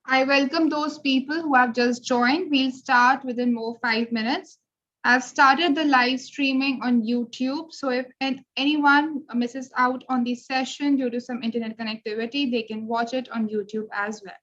I welcome those people who have just joined. We'll start within more 5 minutes. I've started the live streaming on YouTube, so if anyone misses out on the session due to some internet connectivity, they can watch it on YouTube as well.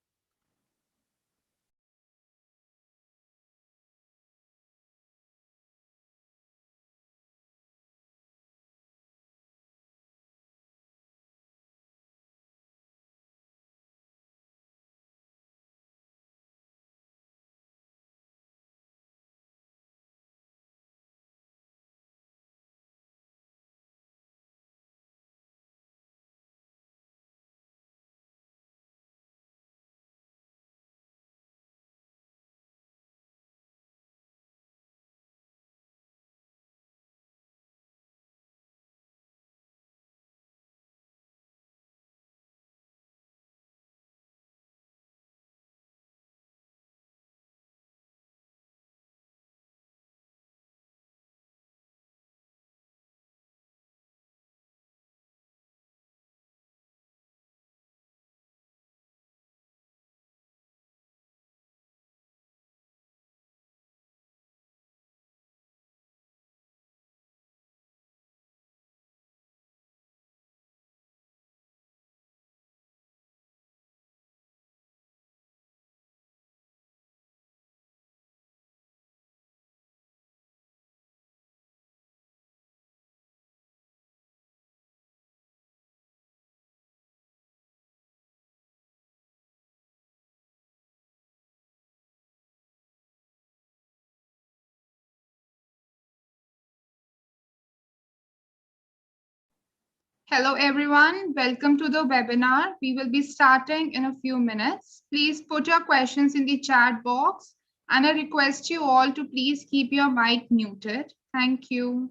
Hello, everyone. Welcome to the webinar. We will be starting in a few minutes. Please put your questions in the chat box, and I request you all to please keep your mic muted. Thank you.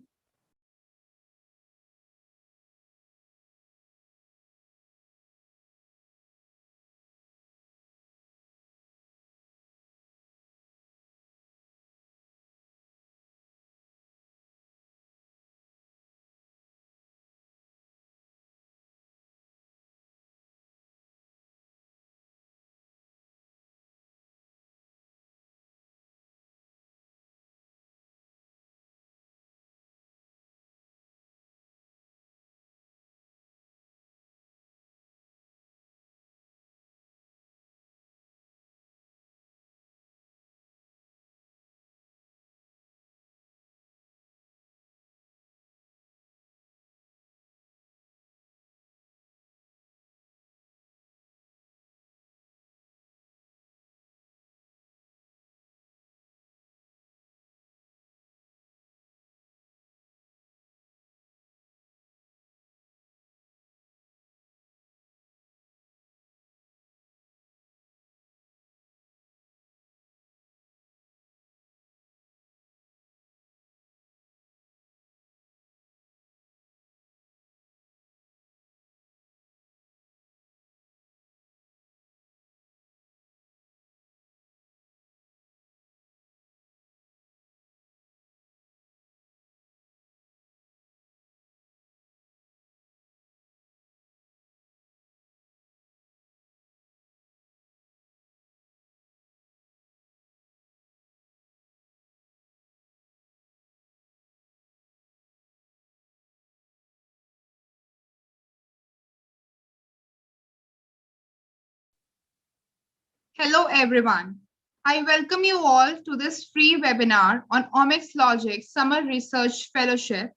Hello, everyone. I welcome you all to this free webinar on Omixlogic Summer Research Fellowship.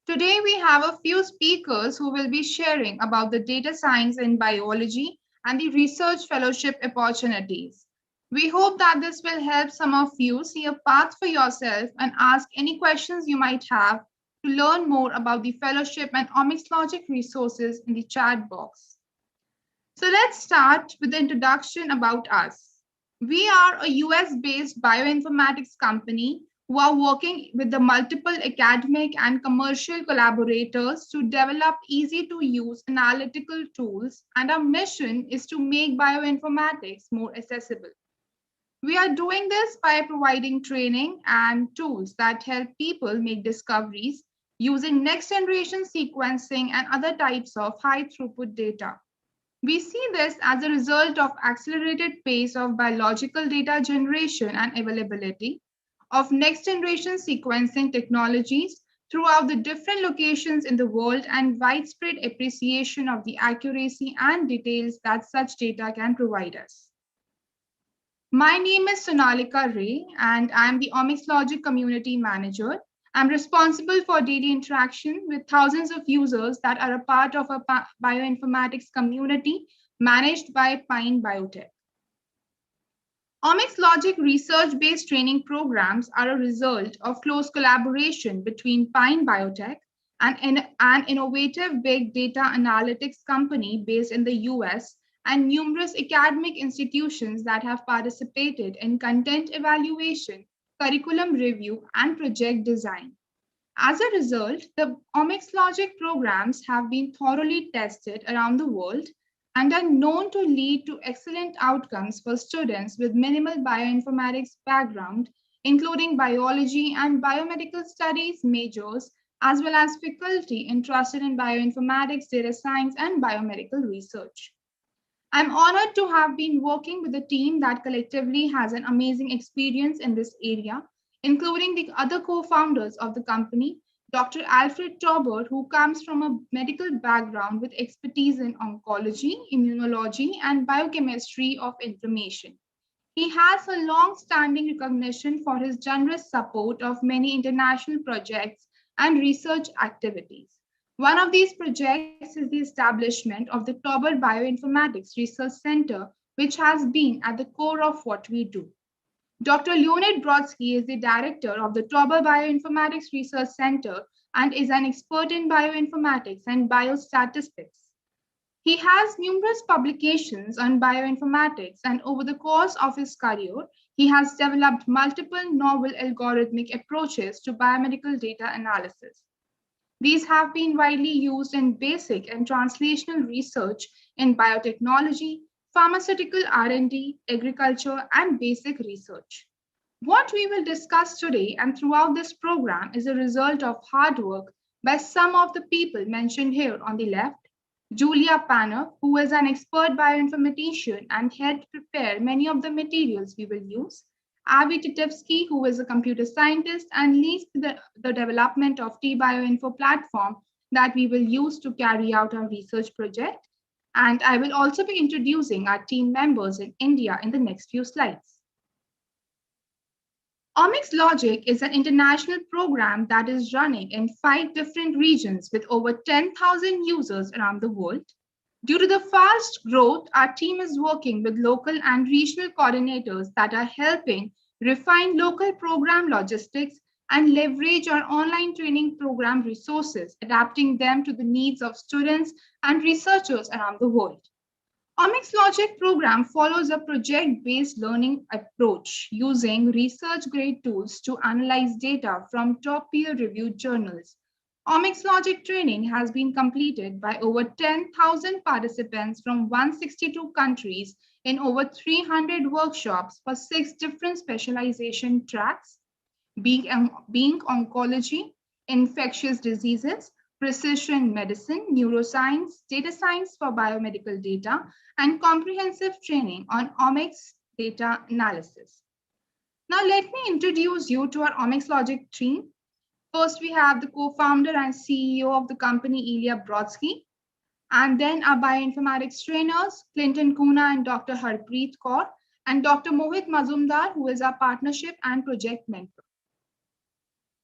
Today, we have a few speakers who will be sharing about the data science in biology and the research fellowship opportunities. We hope that this will help some of you see a path for yourself and ask any questions you might have to learn more about the fellowship and Omixlogic resources in the chat box. So let's start with the introduction about us. We are a US-based bioinformatics company who are working with the multiple academic and commercial collaborators to develop easy-to-use analytical tools, and our mission is to make bioinformatics more accessible. We are doing this by providing training and tools that help people make discoveries using next-generation sequencing and other types of high-throughput data. We see this as a result of accelerated pace of biological data generation and availability of next-generation sequencing technologies throughout the different locations in the world and widespread appreciation of the accuracy and details that such data can provide us. My name is Sonalika Ray, and I'm the Omixlogic Community Manager. I'm responsible for daily interaction with thousands of users that are a part of a bioinformatics community managed by Pine Biotech. Omixlogic research-based training programs are a result of close collaboration between Pine Biotech and an innovative big data analytics company based in the US and numerous academic institutions that have participated in content evaluation, curriculum review, and project design. As a result, the Omixlogic programs have been thoroughly tested around the world and are known to lead to excellent outcomes for students with minimal bioinformatics background, including biology and biomedical studies majors, as well as faculty interested in bioinformatics, data science, and biomedical research. I'm honored to have been working with a team that collectively has an amazing experience in this area, including the other co-founders of the company, Dr. Alfred Tauber, who comes from a medical background with expertise in oncology, immunology, and biochemistry of information. He has a long-standing recognition for his generous support of many international projects and research activities. One of these projects is the establishment of the Tauber Bioinformatics Research Center, which has been at the core of what we do. Dr. Leonard Brodsky is the director of the Tauber Bioinformatics Research Center and is an expert in bioinformatics and biostatistics. He has numerous publications on bioinformatics, and over the course of his career, he has developed multiple novel algorithmic approaches to biomedical data analysis. These have been widely used in basic and translational research in biotechnology, pharmaceutical R&D, agriculture, and basic research. What we will discuss today and throughout this program is a result of hard work by some of the people mentioned here on the left. Julia Panner, who is an expert bioinformatician and helped prepare many of the materials we will use. Avi Titevsky, who is a computer scientist and leads the development of T-Bioinfo platform that we will use to carry out our research project. And I will also be introducing our team members in India in the next few slides. Omixlogic is an international program that is running in 5 different regions with over 10,000 users around the world. Due to the fast growth, our team is working with local and regional coordinators that are helping refine local program logistics and leverage our online training program resources, adapting them to the needs of students and researchers around the world. Omixlogic program follows a project-based learning approach using research-grade tools to analyze data from top peer-reviewed journals. Omixlogic training has been completed by over 10,000 participants from 162 countries in over 300 workshops for 6 different specialization tracks, being oncology, infectious diseases, precision medicine, neuroscience, data science for biomedical data, and comprehensive training on omics data analysis. Now, let me introduce you to our Omixlogic team. First, we have the co-founder and CEO of the company, Leonard Brodsky, and then our bioinformatics trainers, Clinton Kuna and Dr. Harpreet Kaur, and Dr. Mohit Mazumdar, who is our partnership and project mentor.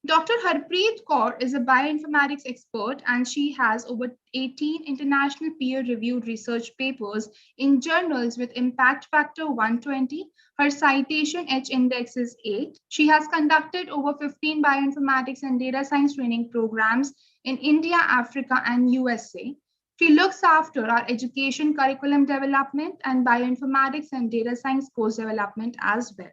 Dr. Harpreet Kaur is a bioinformatics expert, and she has over 18 international peer-reviewed research papers in journals with impact factor 120. Her citation H index is 8. She has conducted over 15 bioinformatics and data science training programs in India, Africa, and USA. She looks after our education curriculum development and bioinformatics and data science course development as well.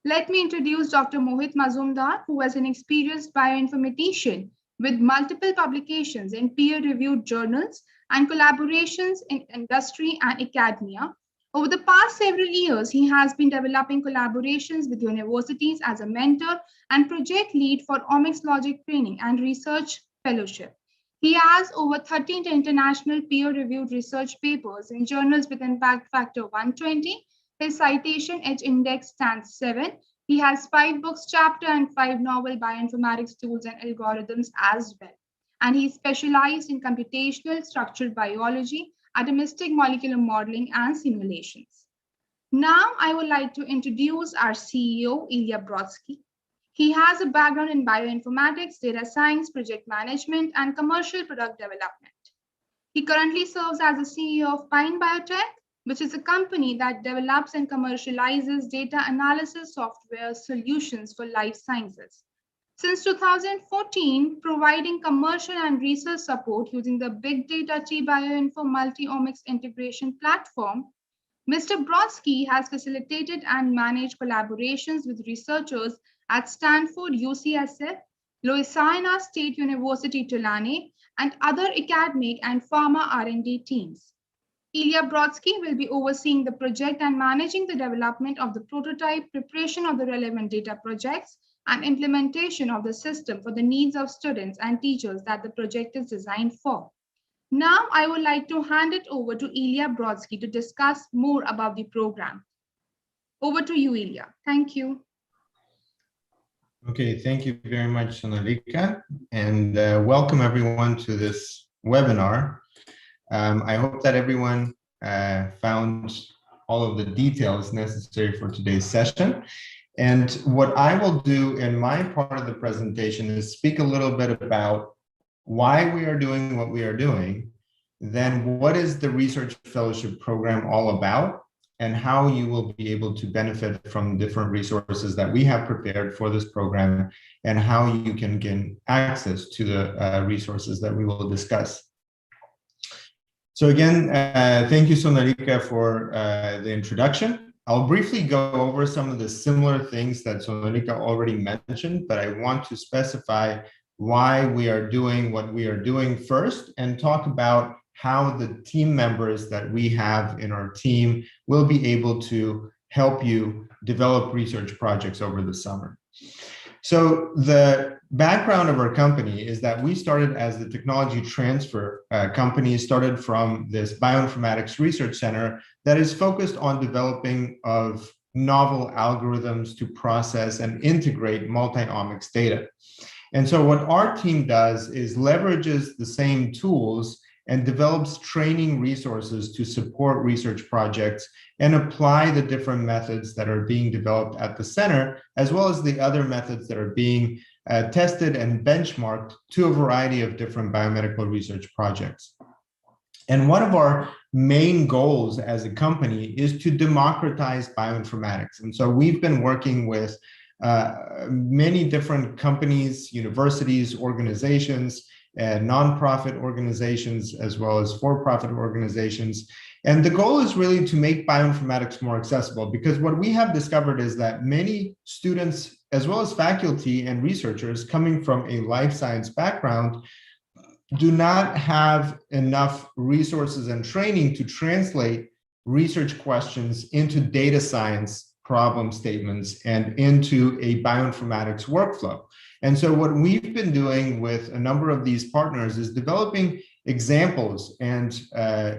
Let me introduce Dr. Mohit Mazumdar, who is an experienced bioinformatician with multiple publications in peer-reviewed journals and collaborations in industry and academia. Over the past several years, he has been developing collaborations with universities as a mentor and project lead for Omixlogic training and research fellowship. He has over 13 international peer-reviewed research papers in journals with impact factor 120. His citation edge index stands 7. He has 5 books chapter and 5 novel bioinformatics tools and algorithms as well. And he specialized in computational structural biology, atomistic molecular modeling, and simulations. Now I would like to introduce our CEO, Ilya Brodsky. He has a background in bioinformatics, data science, project management, and commercial product development. He currently serves as the CEO of Pine Biotech, which is a company that develops and commercializes data analysis software solutions for life sciences. Since 2014, providing commercial and research support using the Big Data T-Bioinfo multi-omics integration platform, Mr. Brodsky has facilitated and managed collaborations with researchers at Stanford UCSF, Louisiana State University Tulane, and other academic and pharma R&D teams. Ilya Brodsky will be overseeing the project and managing the development of the prototype, preparation of the relevant data projects, and implementation of the system for the needs of students and teachers that the project is designed for. Now, I would like to hand it over to Ilya Brodsky to discuss more about the program. Over to you, Ilya. Thank you. Okay, thank you very much, Sonalika, and welcome everyone to this webinar. I hope that everyone found all of the details necessary for today's session. And what I will do in my part of the presentation is speak a little bit about why we are doing what we are doing, then what is the research fellowship program all about, and how you will be able to benefit from different resources that we have prepared for this program, and how you can gain access to the resources that we will discuss. So again, thank you, Sonalika, for the introduction. I'll briefly go over some of the similar things that Sonalika already mentioned, but I want to specify why we are doing what we are doing first, and talk about how the team members that we have in our team will be able to help you develop research projects over the summer. So the background of our company is that we started as the technology transfer company, started from this bioinformatics research center that is focused on developing of novel algorithms to process and integrate multi-omics data. And so what our team does is leverages the same tools and develops training resources to support research projects and apply the different methods that are being developed at the center, as well as the other methods that are being tested and benchmarked to a variety of different biomedical research projects. And one of our main goals as a company is to democratize bioinformatics. And so we've been working with many different companies, universities, organizations, nonprofit organizations, as well as for-profit organizations. And the goal is really to make bioinformatics more accessible, because what we have discovered is that many students, as well as faculty and researchers coming from a life science background, do not have enough resources and training to translate research questions into data science problem statements and into a bioinformatics workflow. And so what we've been doing with a number of these partners is developing examples and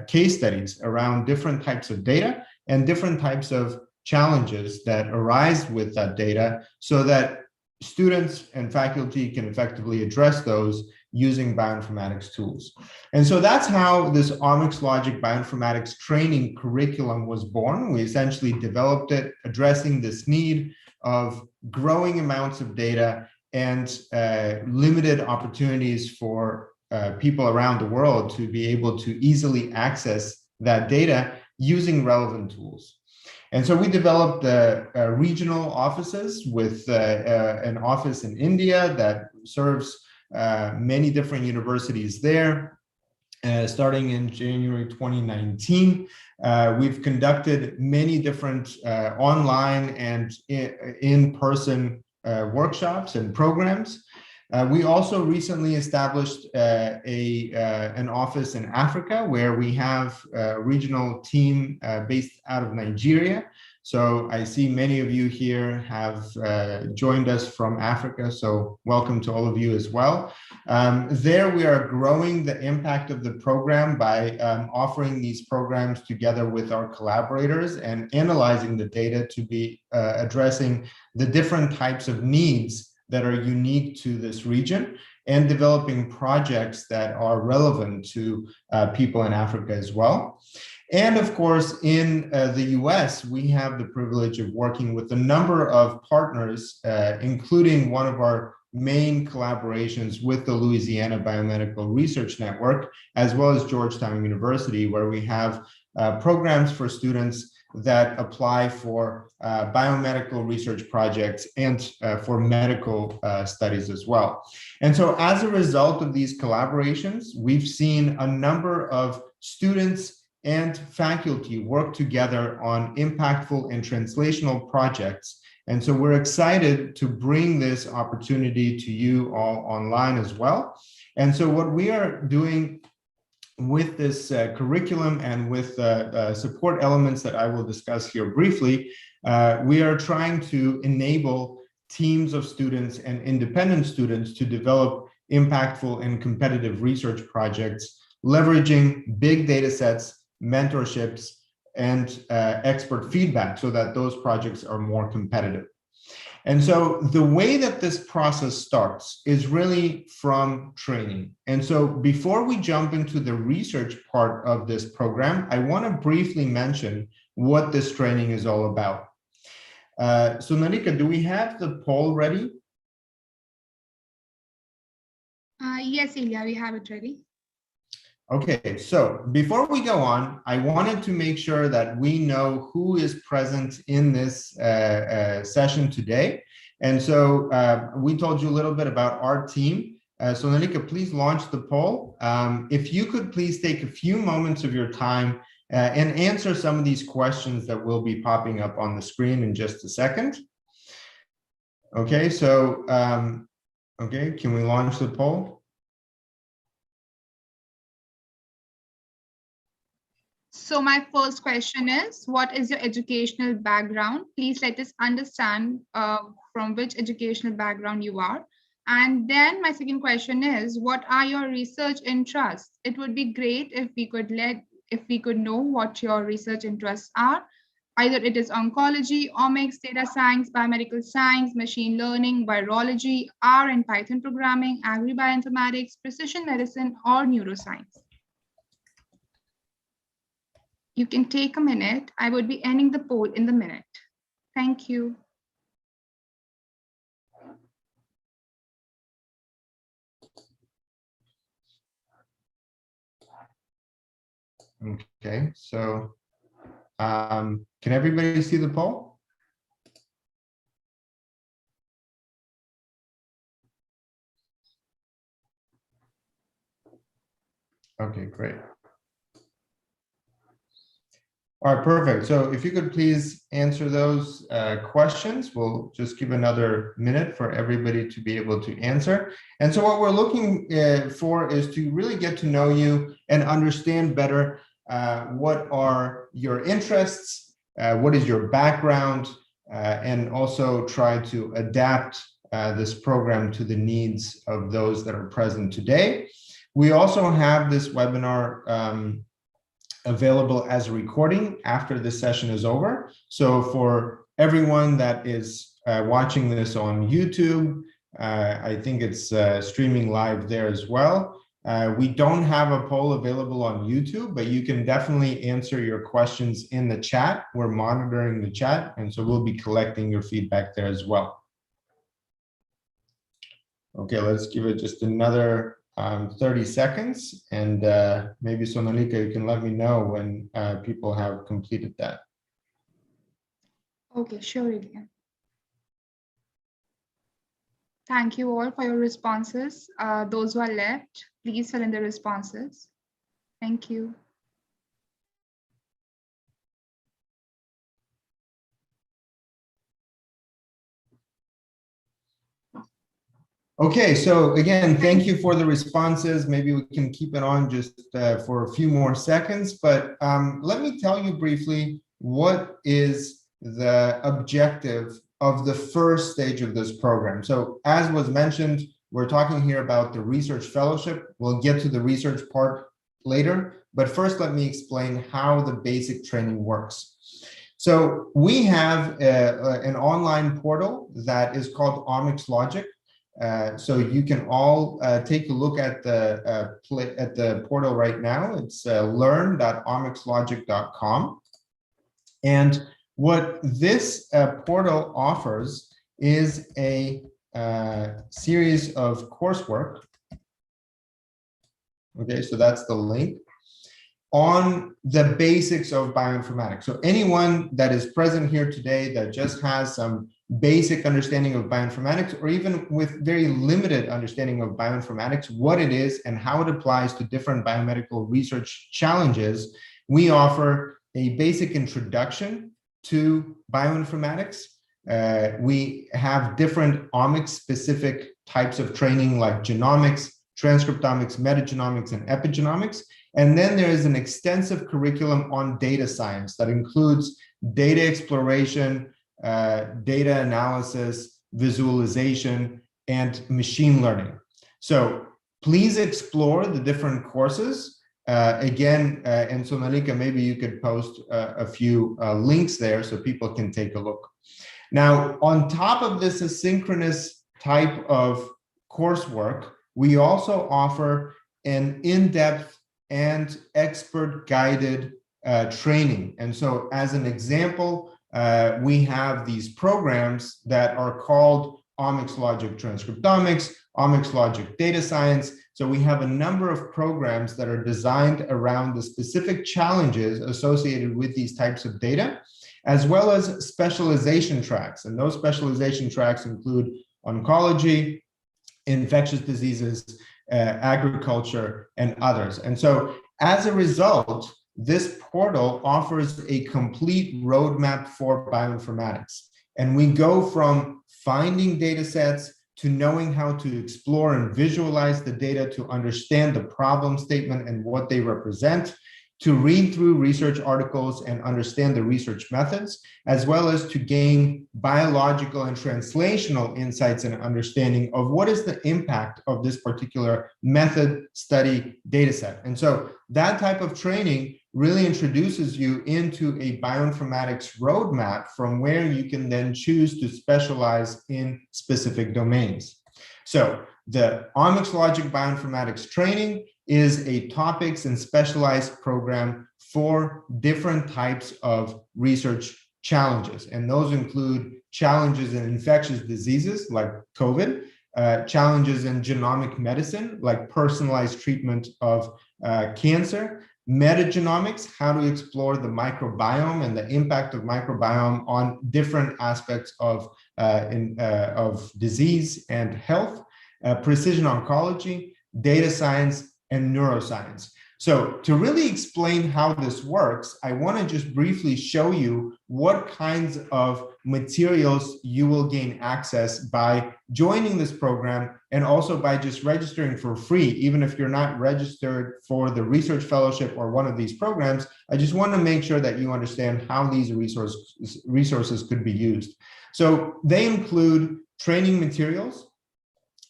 case studies around different types of data and different types of challenges that arise with that data, so that students and faculty can effectively address those using bioinformatics tools. And so that's how this Omixlogic Bioinformatics training curriculum was born. We essentially developed it addressing this need of growing amounts of data and limited opportunities for people around the world to be able to easily access that data using relevant tools. And so we developed regional offices with an office in India that serves many different universities there. Starting in January 2019, we've conducted many different online and in-person workshops and programs. We also recently established an office in Africa, where we have a regional team based out of Nigeria, So I see many of you here have joined us from Africa, so welcome to all of you as well. There we are growing the impact of the program by offering these programs together with our collaborators and analyzing the data to be addressing the different types of needs that are unique to this region and developing projects that are relevant to people in Africa as well. And of course, in the US, we have the privilege of working with a number of partners, including one of our main collaborations with the Louisiana Biomedical Research Network, as well as Georgetown University, where we have programs for students that apply for biomedical research projects and for medical studies as well. And so as a result of these collaborations, we've seen a number of students and faculty work together on impactful and translational projects. And so we're excited to bring this opportunity to you all online as well. And so what we are doing with this curriculum and with support elements that I will discuss here briefly, we are trying to enable teams of students and independent students to develop impactful and competitive research projects, leveraging big data sets, mentorships, and expert feedback so that those projects are more competitive. And so the way that this process starts is really from training. And so before we jump into the research part of this program, I want to briefly mention what this training is all about. So Narika, do we have the poll ready? Yes, Ilya, we have it ready. Okay, so before we go on, I wanted to make sure that we know who is present in this session today. And so we told you a little bit about our team. So Nalika, please launch the poll. If you could please take a few moments of your time and answer some of these questions that will be popping up on the screen in just a second. Okay, so, okay, can we launch the poll? So my first question is, what is your educational background? Please let us understand from which educational background you are. And then my second question is, what are your research interests? It would be great if we could know what your research interests are. Either it is oncology, omics, data science, biomedical science, machine learning, virology, R and Python programming, agri-bioinformatics, precision medicine, or neuroscience. You can take a minute. I would be ending the poll in the minute. Thank you. Okay, so can everybody see the poll? Okay, great. All right, perfect. So if you could please answer those questions, we'll just give another minute for everybody to be able to answer. And so what we're looking for is to really get to know you and understand better what are your interests, what is your background, and also try to adapt this program to the needs of those that are present today. We also have this webinar available as a recording after this session is over. So for everyone that is watching this on YouTube, I think it's streaming live there as well. We don't have a poll available on YouTube, but you can definitely answer your questions in the chat. We're monitoring the chat, and so we'll be collecting your feedback there as well. Okay, let's give it just another 30 seconds, and maybe Sonalika, you can let me know when people have completed that. Okay, sure, Ilya. Thank you all for your responses. Those who are left, please fill in the responses. Thank you. Okay, so again, thank you for the responses. Maybe we can keep it on just for a few more seconds, but let me tell you briefly what is the objective of the first stage of this program. So as was mentioned, we're talking here about the research fellowship. We'll get to the research part later, but first let me explain how the basic training works. So we have an online portal that is called Omixlogic. So you can all take a look at the portal right now. It's learn.omixlogic.com. And what this portal offers is a series of coursework. Okay, so that's the link on the basics of bioinformatics. So anyone that is present here today that just has some basic understanding of bioinformatics, or even with very limited understanding of bioinformatics, what it is and how it applies to different biomedical research challenges, we offer a basic introduction to bioinformatics. We have different omics-specific types of training like genomics, transcriptomics, metagenomics, and epigenomics. And then there is an extensive curriculum on data science that includes data exploration, data analysis, visualization, and machine learning. So please explore the different courses. Again, and so Malika, maybe you could post a few links there so people can take a look. Now, on top of this asynchronous type of coursework, we also offer an in-depth and expert-guided training. And so as an example, we have these programs that are called Omixlogic Transcriptomics, Omixlogic Data Science. So we have a number of programs that are designed around the specific challenges associated with these types of data, as well as specialization tracks. And those specialization tracks include oncology, infectious diseases, agriculture, and others. And so as a result, this portal offers a complete roadmap for bioinformatics. And we go from finding data sets to knowing how to explore and visualize the data to understand the problem statement and what they represent, to read through research articles and understand the research methods, as well as to gain biological and translational insights and understanding of what is the impact of this particular method, study, data set. And so that type of training really introduces you into a bioinformatics roadmap from where you can then choose to specialize in specific domains. So the Omixlogic Bioinformatics training is a topics and specialized program for different types of research challenges. And those include challenges in infectious diseases like COVID, challenges in genomic medicine like personalized treatment of cancer, metagenomics, how to explore the microbiome and the impact of microbiome on different aspects of disease and health, precision oncology, data science, and neuroscience. So to really explain how this works, I want to just briefly show you what kinds of materials you will gain access by joining this program, and also by just registering for free. Even if you're not registered for the research fellowship or one of these programs, I just want to make sure that you understand how these resources could be used. So they include training materials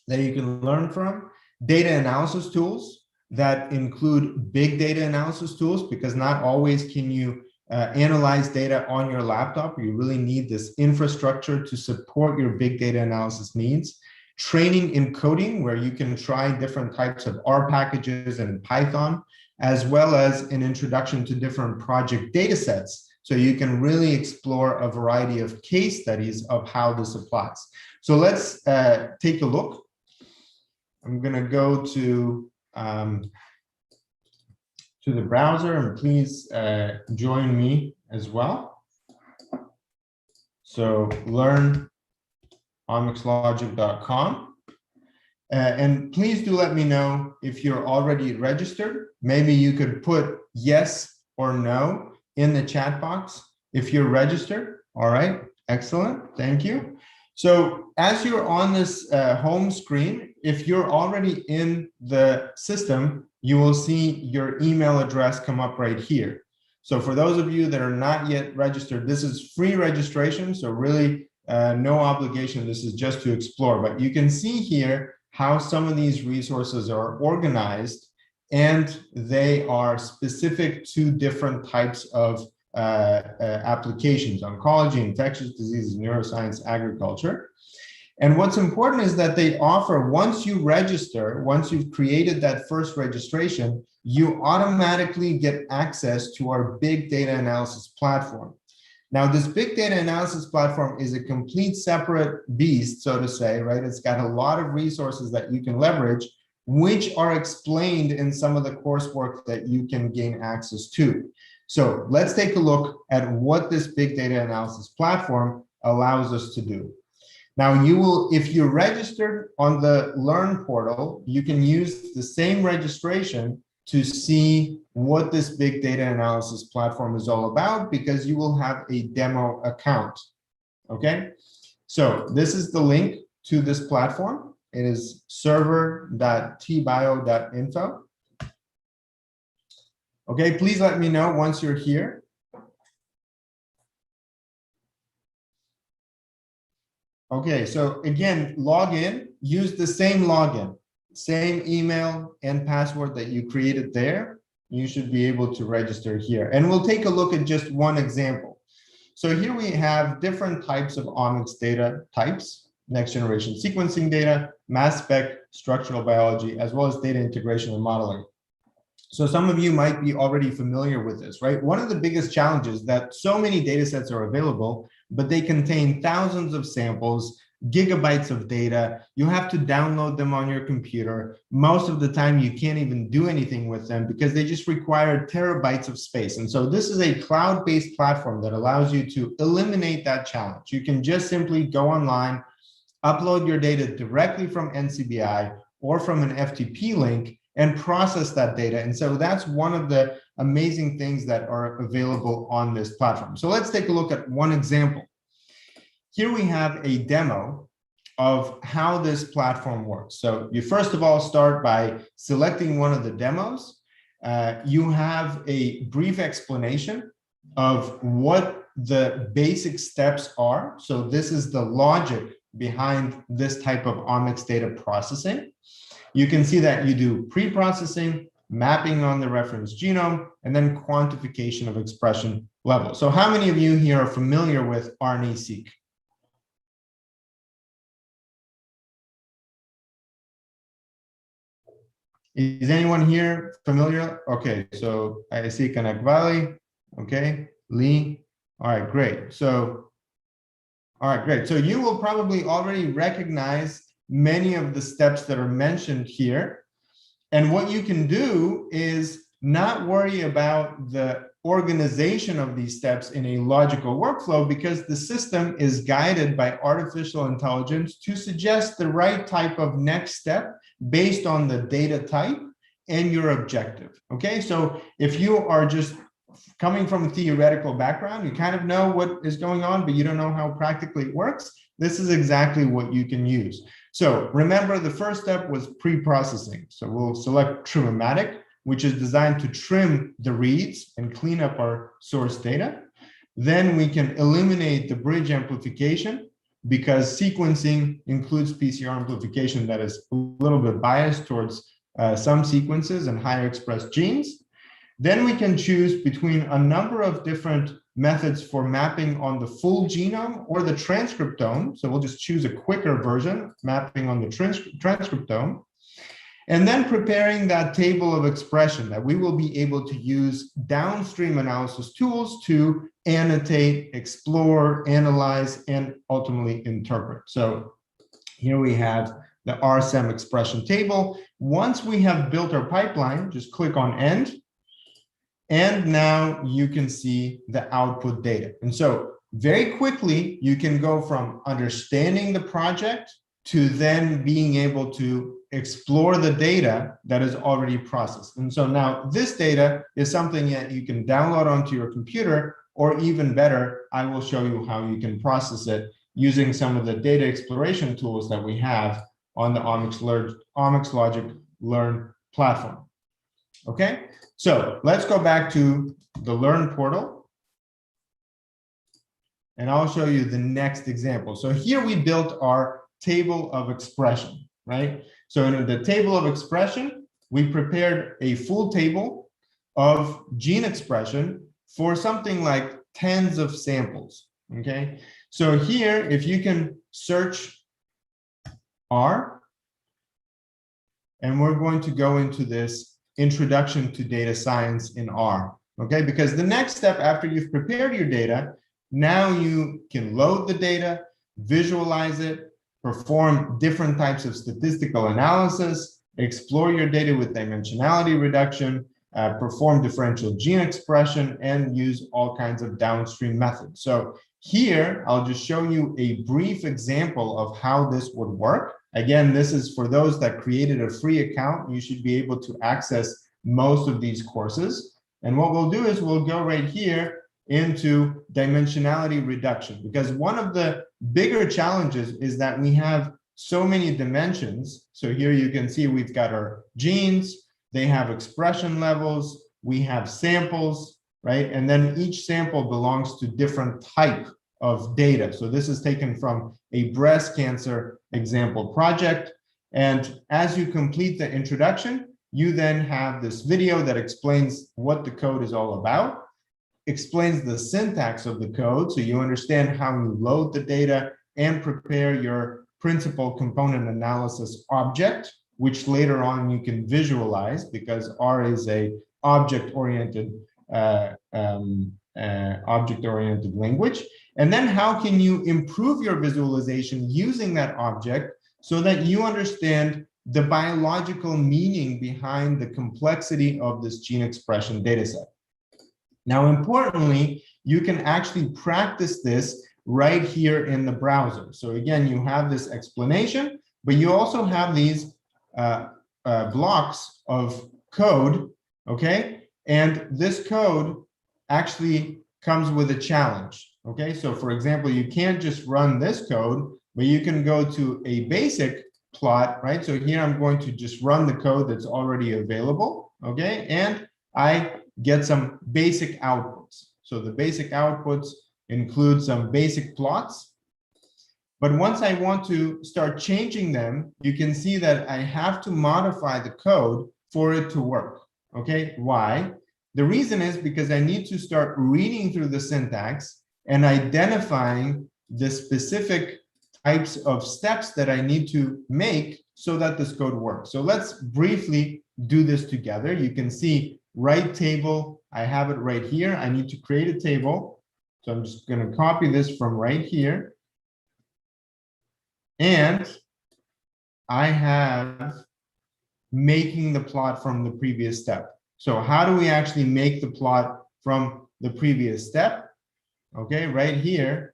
that you can learn from, data analysis tools that include big data analysis tools, because not always can you analyze data on your laptop. You really need this infrastructure to support your big data analysis needs. Training in coding, where you can try different types of R packages and Python, as well as an introduction to different project data sets. So you can really explore a variety of case studies of how this applies. So let's take a look. I'm going to go to the browser, and please join me as well. So learn omixlogic.com. And please do let me know if you're already registered. Maybe you could put yes or no in the chat box if you're registered. All right, excellent, thank you. So as you're on this home screen, if you're already in the system, you will see your email address come up right here. So for those of you that are not yet registered, this is free registration. So really no obligation. This is just to explore. But you can see here how some of these resources are organized, and they are specific to different types of applications: oncology, infectious diseases, neuroscience, agriculture. And what's important is that they offer, once you register, once you've created that first registration, you automatically get access to our big data analysis platform. Now, this big data analysis platform is a complete separate beast, so to say, right? It's got a lot of resources that you can leverage, which are explained in some of the coursework that you can gain access to. So let's take a look at what this big data analysis platform allows us to do. Now, you will, if you're registered on the Learn portal, you can use the same registration to see what this big data analysis platform is all about, because you will have a demo account. Okay, so this is the link to this platform. It is server.tbio.info. Okay, please let me know once you're here. Okay, so again, log in, use the same login, same email and password that you created there. You should be able to register here. And we'll take a look at just one example. So here we have different types of omics data types: next generation sequencing data, mass spec, structural biology, as well as data integration and modeling. So some of you might be already familiar with this, right? One of the biggest challenges that so many data sets are available, but they contain thousands of samples, gigabytes of data. You have to download them on your computer. Most of the time, you can't even do anything with them because they just require terabytes of space. And so this is a cloud-based platform that allows you to eliminate that challenge. You can just simply go online, upload your data directly from NCBI or from an FTP link, and process that data. And so that's one of the amazing things that are available on this platform. So let's take a look at one example. Here we have a demo of how this platform works. So you first of all start by selecting one of the demos. You have a brief explanation of what the basic steps are. So this is the logic behind this type of omics data processing. You can see that you do pre-processing, mapping on the reference genome, and then quantification of expression level. So how many of you here are familiar with RNA-seq? Is anyone here familiar? Okay, so I see Kanak Valley. Okay, Lee. All right, great. So, all right, great. So you will probably already recognize many of the steps that are mentioned here. And what you can do is not worry about the organization of these steps in a logical workflow, because the system is guided by artificial intelligence to suggest the right type of next step based on the data type and your objective. Okay, so if you are just coming from a theoretical background, you kind of know what is going on, but you don't know how practically it works, this is exactly what you can use. So remember, the first step was pre-processing. So we'll select Trim-O-Matic, which is designed to trim the reads and clean up our source data. Then we can eliminate the bridge amplification, because sequencing includes PCR amplification that is a little bit biased towards some sequences and higher expressed genes. Then we can choose between a number of different methods for mapping on the full genome or the transcriptome. So we'll just choose a quicker version, mapping on the transcriptome. And then preparing that table of expression that we will be able to use downstream analysis tools to annotate, explore, analyze, and ultimately interpret. So here we have the RSM expression table. Once we have built our pipeline, just click on End. And now you can see the output data. And so very quickly, you can go from understanding the project to then being able to explore the data that is already processed. And so now this data is something that you can download onto your computer, or even better, I will show you how you can process it using some of the data exploration tools that we have on the Omixlogic Learn platform. Okay, so let's go back to the Learn portal. And I'll show you the next example. So here we built our table of expression, right? So in the table of expression, we prepared a full table of gene expression for something like tens of samples, okay? So here, if you can search R, and we're going to go into this introduction to data science in R, okay? Because the next step after you've prepared your data, now you can load the data, visualize it, perform different types of statistical analysis, explore your data with dimensionality reduction, perform differential gene expression, and use all kinds of downstream methods. So here, I'll just show you a brief example of how this would work. Again, this is for those that created a free account. You should be able to access most of these courses. And what we'll do is we'll go right here into dimensionality reduction, because one of the bigger challenges is that we have so many dimensions. So here you can see we've got our genes, they have expression levels, we have samples, right? And then each sample belongs to different type of data. So this is taken from a breast cancer example project. And as you complete the introduction, you then have this video that explains what the code is all about, explains the syntax of the code, so you understand how you load the data and prepare your principal component analysis object, which later on you can visualize, because R is a object-oriented language. And then how can you improve your visualization using that object so that you understand the biological meaning behind the complexity of this gene expression data set. Now, importantly, you can actually practice this right here in the browser. So again, you have this explanation, but you also have these blocks of code, okay? And this code actually comes with a challenge, okay? So for example, you can't just run this code, but you can go to a basic plot, right? So here I'm going to just run the code that's already available, okay? And I get some basic outputs. So the basic outputs include some basic plots. But once I want to start changing them, you can see that I have to modify the code for it to work. Okay, why? The reason is because I need to start reading through the syntax and identifying the specific types of steps that I need to make so that this code works. So let's briefly do this together. You can see right table, I have it right here. I need to create a table. So I'm just going to copy this from right here. And I have making the plot from the previous step. So how do we actually make the plot from the previous step? Okay, right here,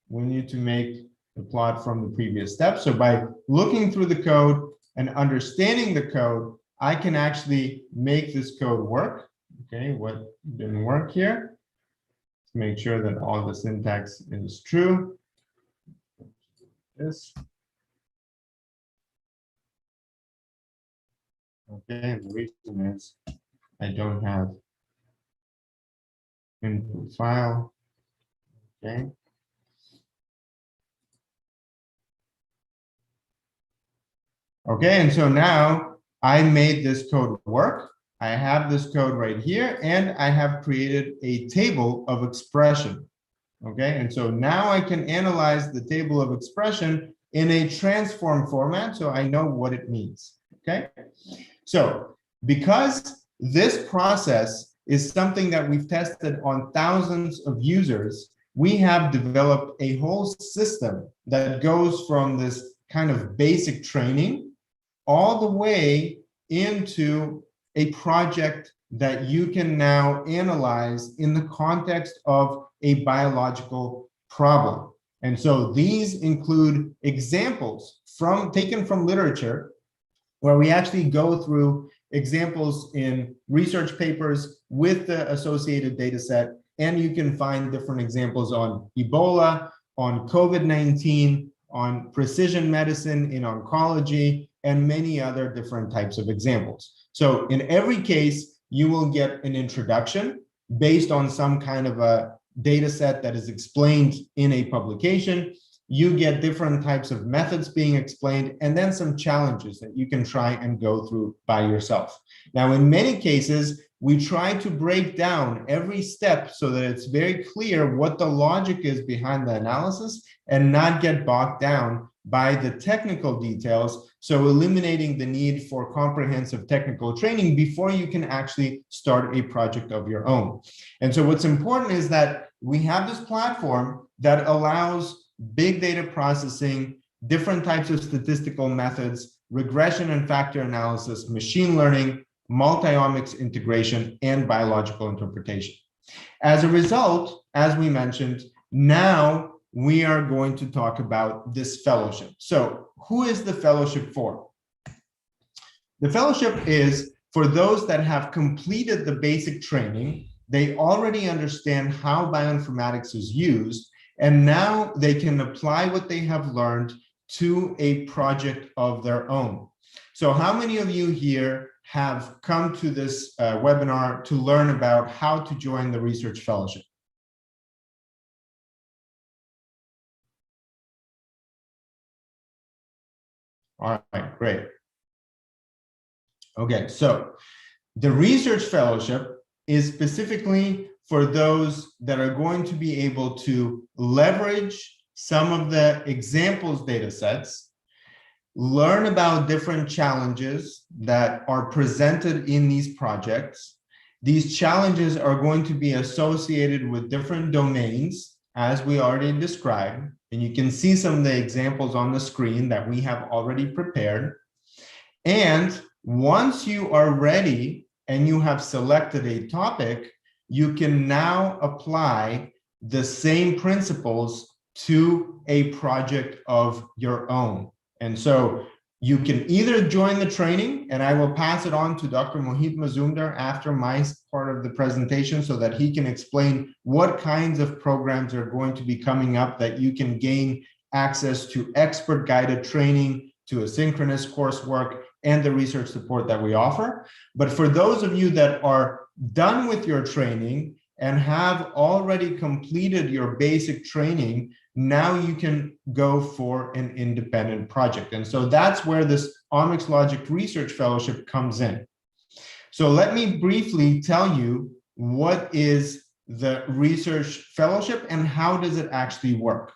we need to make the plot from the previous step. So by looking through the code and understanding the code, I can actually make this code work. Okay, what didn't work here? Let's make sure that all the syntax is true. This. Okay, the reason is I don't have input file. Okay. Okay, and so now I made this code work. I have this code right here, and I have created a table of expression. Okay, and so now I can analyze the table of expression in a transform format, so I know what it means. Okay, so because this process is something that we've tested on thousands of users, we have developed a whole system that goes from this kind of basic training all the way into a project that you can now analyze in the context of a biological problem. And so these include examples taken from literature, where we actually go through examples in research papers with the associated data set, and you can find different examples on Ebola, on COVID-19, on precision medicine in oncology, and many other different types of examples. So in every case, you will get an introduction based on some kind of a data set that is explained in a publication. You get different types of methods being explained, and then some challenges that you can try and go through by yourself. Now, in many cases, we try to break down every step so that it's very clear what the logic is behind the analysis and not get bogged down by the technical details, so eliminating the need for comprehensive technical training before you can actually start a project of your own. And so what's important is that we have this platform that allows big data processing, different types of statistical methods, regression and factor analysis, machine learning, multi-omics integration, and biological interpretation. As a result, as we mentioned, now we are going to talk about this fellowship. So who is the fellowship for? The fellowship is for those that have completed the basic training. They already understand how bioinformatics is used, and now they can apply what they have learned to a project of their own. So how many of you here have come to this webinar to learn about how to join the research fellowship? All right, great. Okay, so the research fellowship is specifically for those that are going to be able to leverage some of the examples data sets, learn about different challenges that are presented in these projects. These challenges are going to be associated with different domains, as we already described, and you can see some of the examples on the screen that we have already prepared. And once you are ready and you have selected a topic, you can now apply the same principles to a project of your own. And so you can either join the training, and I will pass it on to Dr. Mohit Mazumdar after my part of the presentation so that he can explain what kinds of programs are going to be coming up that you can gain access to expert guided training, to asynchronous coursework, and the research support that we offer. But for those of you that are done with your training and have already completed your basic training, now you can go for an independent project. And so that's where this Omixlogic Research Fellowship comes in. So let me briefly tell you what is the Research Fellowship and how does it actually work.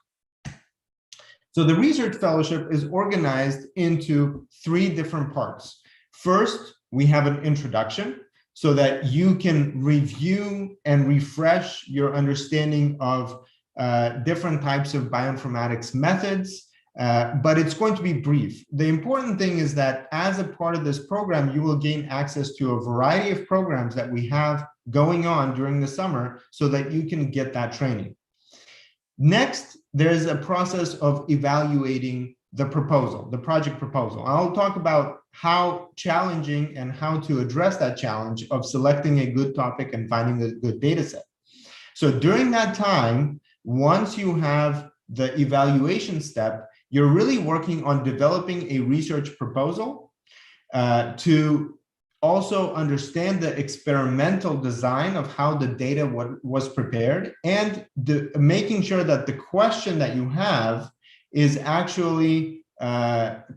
So the Research Fellowship is organized into 3 different parts. First, we have an introduction so that you can review and refresh your understanding of different types of bioinformatics methods, but it's going to be brief. The important thing is that as a part of this program, you will gain access to a variety of programs that we have going on during the summer so that you can get that training. Next, there's a process of evaluating the proposal, the project proposal. I'll talk about how challenging and how to address that challenge of selecting a good topic and finding a good data set. So during that time, once you have the evaluation step, you're really working on developing a research proposal to also understand the experimental design of how the data was prepared, and making sure that the question that you have is actually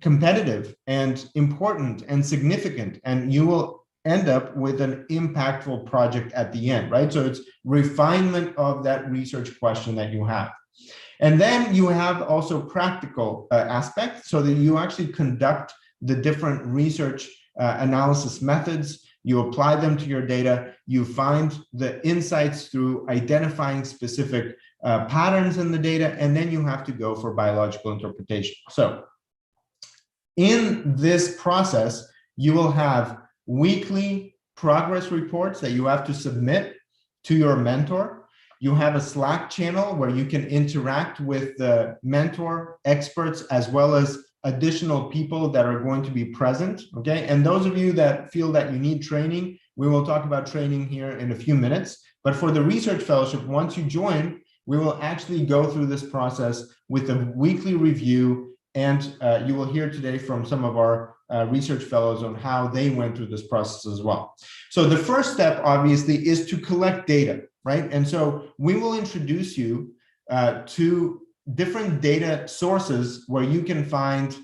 competitive and important and significant, and you will end up with an impactful project at the end, right? So it's refinement of that research question that you have. And then you have also practical aspects so that you actually conduct the different research analysis methods, you apply them to your data, you find the insights through identifying specific patterns in the data, and then you have to go for biological interpretation. So in this process, you will have weekly progress reports that you have to submit to your mentor. You have a Slack channel where you can interact with the mentor, experts, as well as additional people that are going to be present, okay? And those of you that feel that you need training, we will talk about training here in a few minutes. But for the research fellowship, once you join, we will actually go through this process with a weekly review, and you will hear today from some of our research fellows on how they went through this process as well. So the first step, obviously, is to collect data, right? And so we will introduce you to different data sources where you can find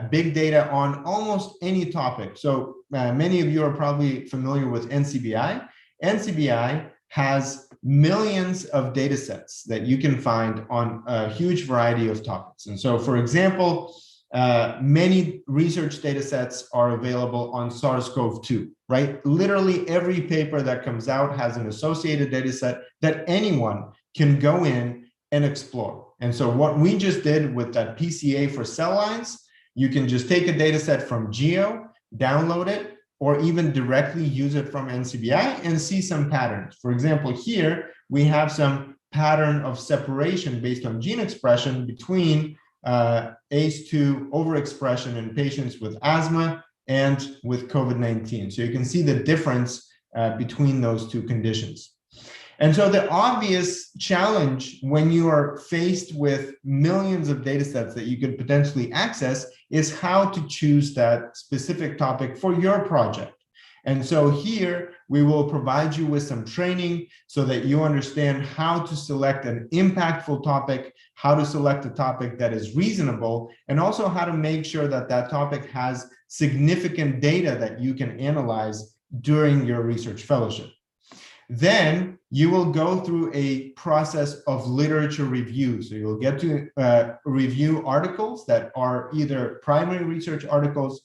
big data on almost any topic. So many of you are probably familiar with NCBI. NCBI has millions of data sets that you can find on a huge variety of topics. And so, for example, many research data sets are available on SARS-CoV-2, right? Literally every paper that comes out has an associated data set that anyone can go in and explore. And so what we just did with that PCA for cell lines, you can just take a data set from Geo, download it, or even directly use it from NCBI and see some patterns. For example, here we have some pattern of separation based on gene expression between ACE2 overexpression in patients with asthma and with COVID-19. So you can see the difference between those two conditions. And so the obvious challenge when you are faced with millions of data sets that you could potentially access is how to choose that specific topic for your project. And so here we will provide you with some training so that you understand how to select an impactful topic, how to select a topic that is reasonable, and also how to make sure that that topic has significant data that you can analyze during your research fellowship. Then you will go through a process of literature review. So you'll get to review articles that are either primary research articles,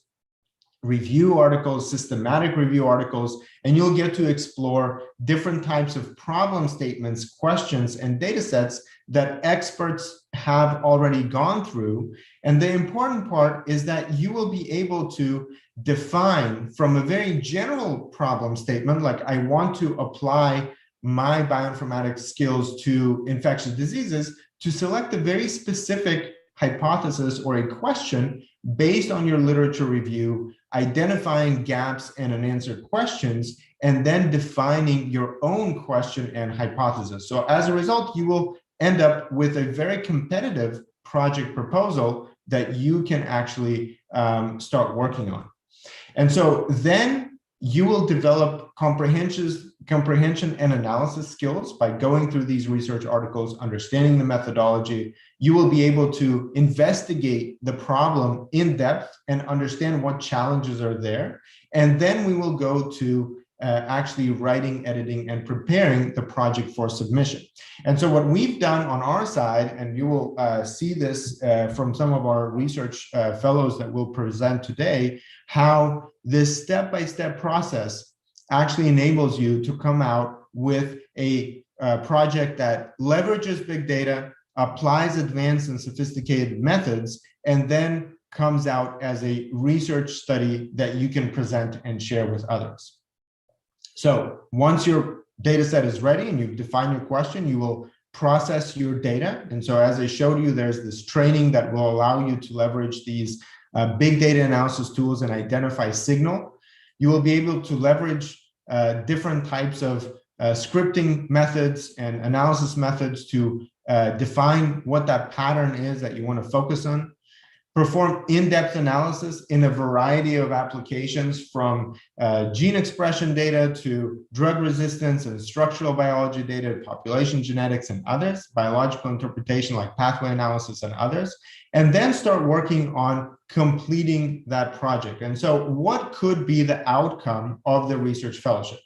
review articles, systematic review articles, and you'll get to explore different types of problem statements, questions, and data sets that experts have already gone through. And the important part is that you will be able to define from a very general problem statement, like I want to apply my bioinformatics skills to infectious diseases, to select a very specific hypothesis or a question based on your literature review, identifying gaps and unanswered questions, and then defining your own question and hypothesis. So as a result, you will end up with a very competitive project proposal that you can actually start working on. And so then you will develop comprehension and analysis skills by going through these research articles, understanding the methodology. You will be able to investigate the problem in depth and understand what challenges are there. And then we will go to actually writing, editing, and preparing the project for submission. And so what we've done on our side, and you will see this from some of our research fellows that will present today, how this step-by-step process actually enables you to come out with a project that leverages big data, applies advanced and sophisticated methods, and then comes out as a research study that you can present and share with others. So once your data set is ready and you've defined your question, you will process your data. And so as I showed you, there's this training that will allow you to leverage these big data analysis tools and identify signal. You will be able to leverage different types of scripting methods and analysis methods to define what that pattern is that you want to focus on. Perform in-depth analysis in a variety of applications, from gene expression data to drug resistance and structural biology data, population genetics and others, biological interpretation like pathway analysis and others, and then start working on completing that project. And so what could be the outcome of the research fellowship?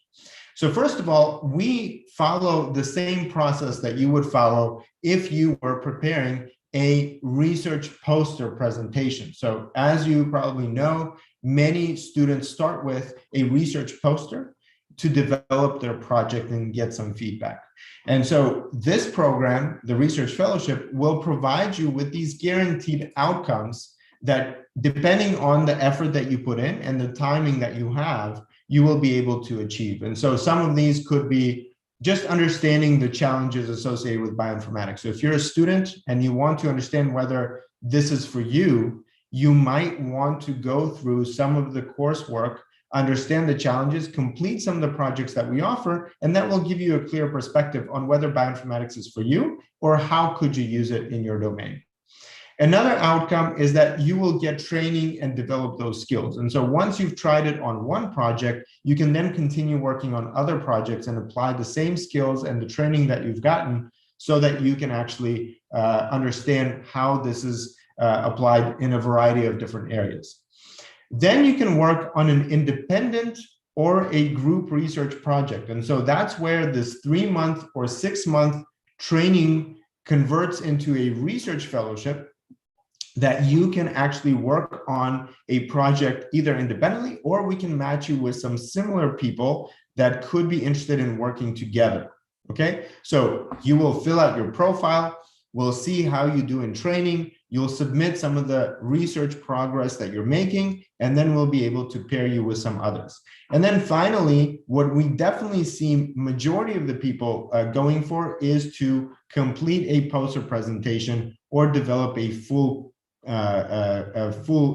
So first of all, we follow the same process that you would follow if you were preparing a research poster presentation. So as you probably know, many students start with a research poster to develop their project and get some feedback. And so this program, the Research Fellowship, will provide you with these guaranteed outcomes that, depending on the effort that you put in and the timing that you have, you will be able to achieve. And so some of these could be just understanding the challenges associated with bioinformatics. So if you're a student and you want to understand whether this is for you, you might want to go through some of the coursework, understand the challenges, complete some of the projects that we offer, and that will give you a clear perspective on whether bioinformatics is for you or how could you use it in your domain. Another outcome is that you will get training and develop those skills. And so once you've tried it on one project, you can then continue working on other projects and apply the same skills and the training that you've gotten so that you can actually understand how this is applied in a variety of different areas. Then you can work on an independent or a group research project. And so that's where this 3-month or 6-month training converts into a research fellowship that you can actually work on a project either independently, or we can match you with some similar people that could be interested in working together. Okay, so you will fill out your profile. We'll see how you do in training. You'll submit some of the research progress that you're making, and then we'll be able to pair you with some others. And then finally, what we definitely see majority of the people going for is to complete a poster presentation or develop a full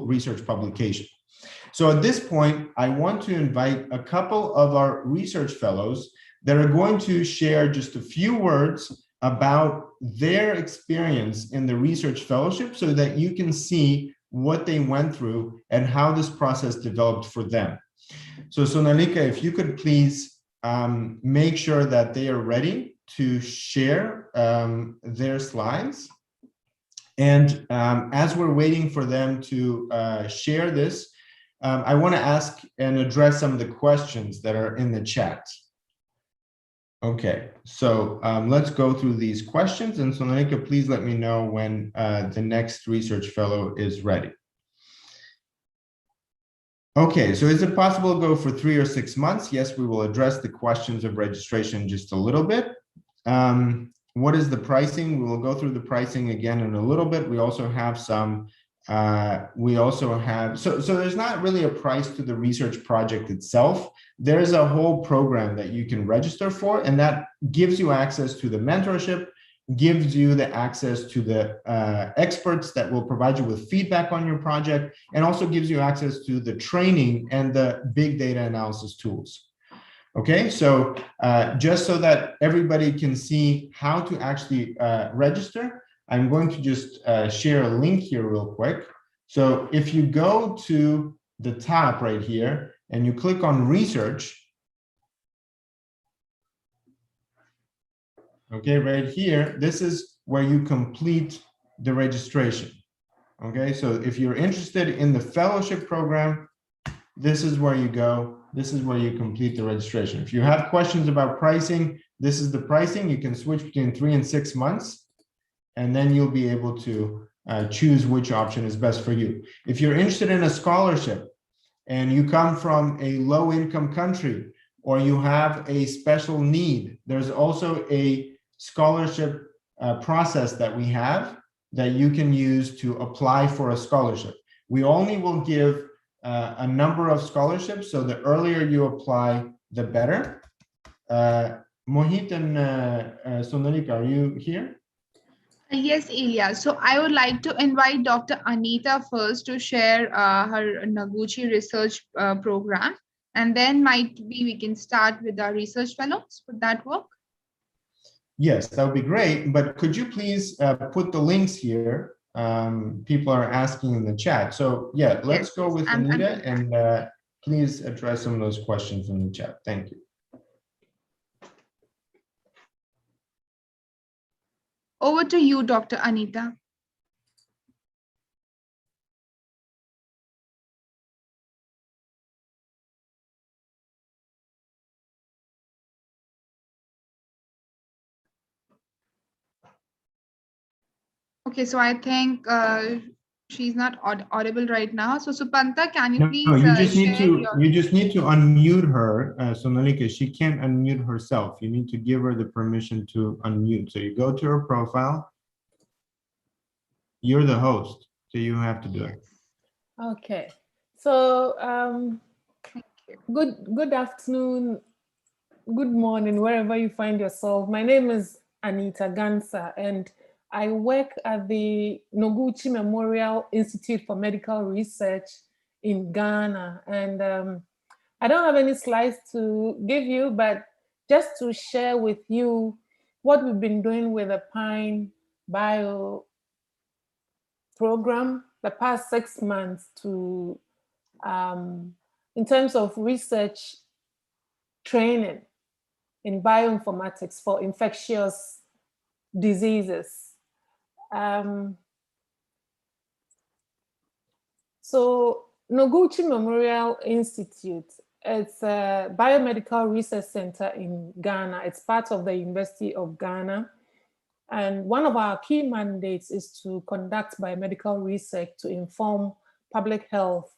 research publication. So at this point, I want to invite a couple of our research fellows that are going to share just a few words about their experience in the research fellowship so that you can see what they went through and how this process developed for them. So Sonalika, if you could please make sure that they are ready to share their slides. And as we're waiting for them to share this, I want to ask and address some of the questions that are in the chat. Okay, so let's go through these questions, and Sonanika, please let me know when the next research fellow is ready. Okay, so is it possible to go for 3 or 6 months? Yes, we will address the questions of registration just a little bit. What is the pricing? We will go through the pricing again in a little bit. We also have some, so there's not really a price to the research project itself. There's a whole program that you can register for, and that gives you access to the mentorship, gives you the access to the experts that will provide you with feedback on your project, and also gives you access to the training and the big data analysis tools. Okay, so just so that everybody can see how to actually register, I'm going to just share a link here real quick. So if you go to the top right here and you click on research, okay, right here, this is where you complete the registration. Okay, so if you're interested in the fellowship program, this is where you go. This is where you complete the registration. If you have questions about pricing, this is the pricing. You can switch between 3 and 6 months, and then you'll be able to choose which option is best for you. If you're interested in a scholarship and you come from a low-income country or you have a special need, there's also a scholarship process that we have that you can use to apply for a scholarship. We only will give a number of scholarships, so the earlier you apply, the better. Mohit and Sonalika, are you here? Yes, Ilya. So I would like to invite Dr. Anita first to share her Noguchi research program, and then might be we can start with our research fellows. Would that work? Yes, that would be great. But could you please put the links here? People are asking in the chat. So yeah, let's go with Anita, and please address some of those questions in the chat. Thank you. Over to you, Dr. Anita. Okay, so I think she's not audible right now. So Supanta, can you please you just need to unmute her, Sonalika. She can't unmute herself. You need to give her the permission to unmute. So you go to her profile. You're the host, so you have to do it. Okay. So good afternoon, good morning, wherever you find yourself. My name is Anita Gansa, and I work at the Noguchi Memorial Institute for Medical Research in Ghana. And I don't have any slides to give you, but just to share with you what we've been doing with the Pine Bio program the past 6 months to, in terms of research training in bioinformatics for infectious diseases. So Noguchi Memorial Institute, it's a biomedical research center in Ghana. It's part of the University of Ghana. And one of our key mandates is to conduct biomedical research to inform public health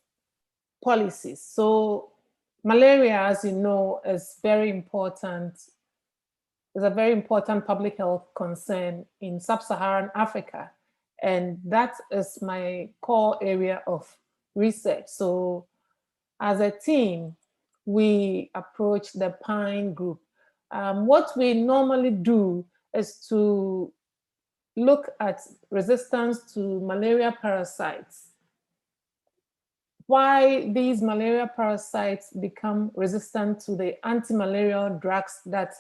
policies. So malaria, as you know, is very important. Is a very important public health concern in sub-Saharan Africa. And that is my core area of research. So as a team, we approach the PINE group. What we normally do is to look at resistance to malaria parasites. Why these malaria parasites become resistant to the anti-malarial drugs that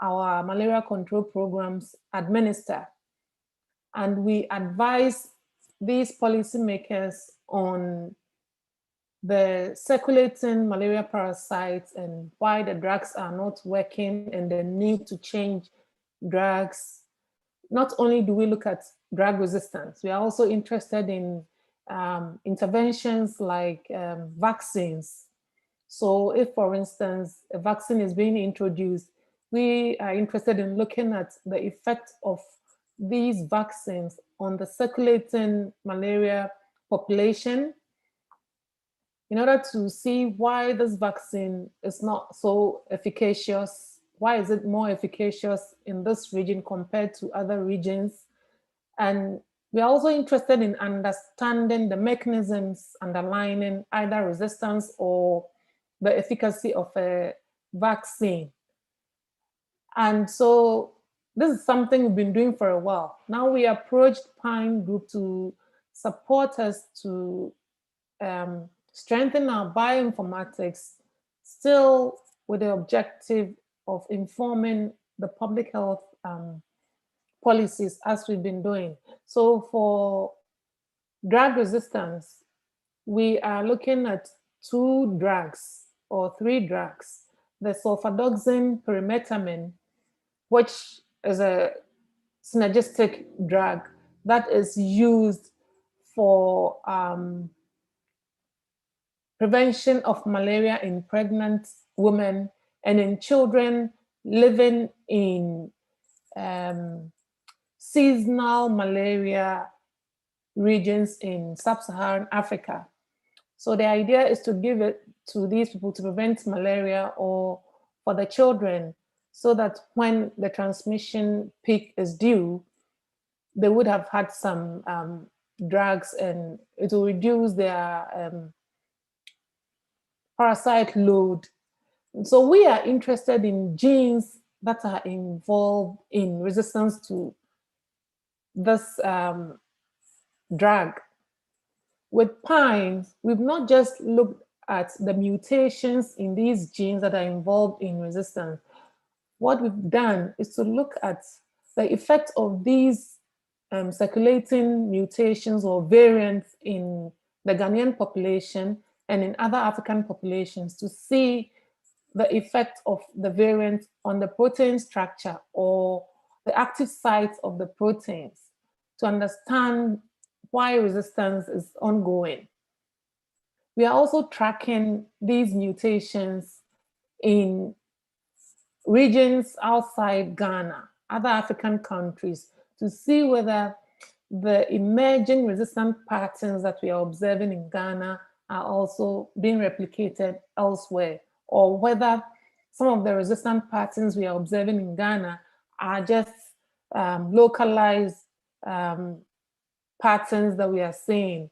our malaria control programs administer. And we advise these policymakers on the circulating malaria parasites and why the drugs are not working and the need to change drugs. Not only do we look at drug resistance, we are also interested in interventions like vaccines. So if, for instance, a vaccine is being introduced, we are interested in looking at the effect of these vaccines on the circulating malaria population in order to see why this vaccine is not so efficacious. Why is it more efficacious in this region compared to other regions? And we are also interested in understanding the mechanisms underlying either resistance or the efficacy of a vaccine. And so this is something we've been doing for a while. Now we approached PINE Group to support us to strengthen our bioinformatics, still with the objective of informing the public health policies as we've been doing. So for drug resistance, we are looking at 2 drugs or 3 drugs. The sulfadoxine pyrimethamine, which is a synergistic drug that is used for prevention of malaria in pregnant women and in children living in seasonal malaria regions in sub-Saharan Africa. So the idea is to give it to these people to prevent malaria or for the children, so that when the transmission peak is due, they would have had some drugs and it will reduce their parasite load. And so we are interested in genes that are involved in resistance to this drug. With PINE, we've not just looked at the mutations in these genes that are involved in resistance. What we've done is to look at the effect of these circulating mutations or variants in the Ghanaian population and in other African populations to see the effect of the variant on the protein structure or the active sites of the proteins to understand why resistance is ongoing. We are also tracking these mutations in regions outside Ghana, other African countries, to see whether the emerging resistant patterns that we are observing in Ghana are also being replicated elsewhere, or whether some of the resistant patterns we are observing in Ghana are just localized patterns that we are seeing.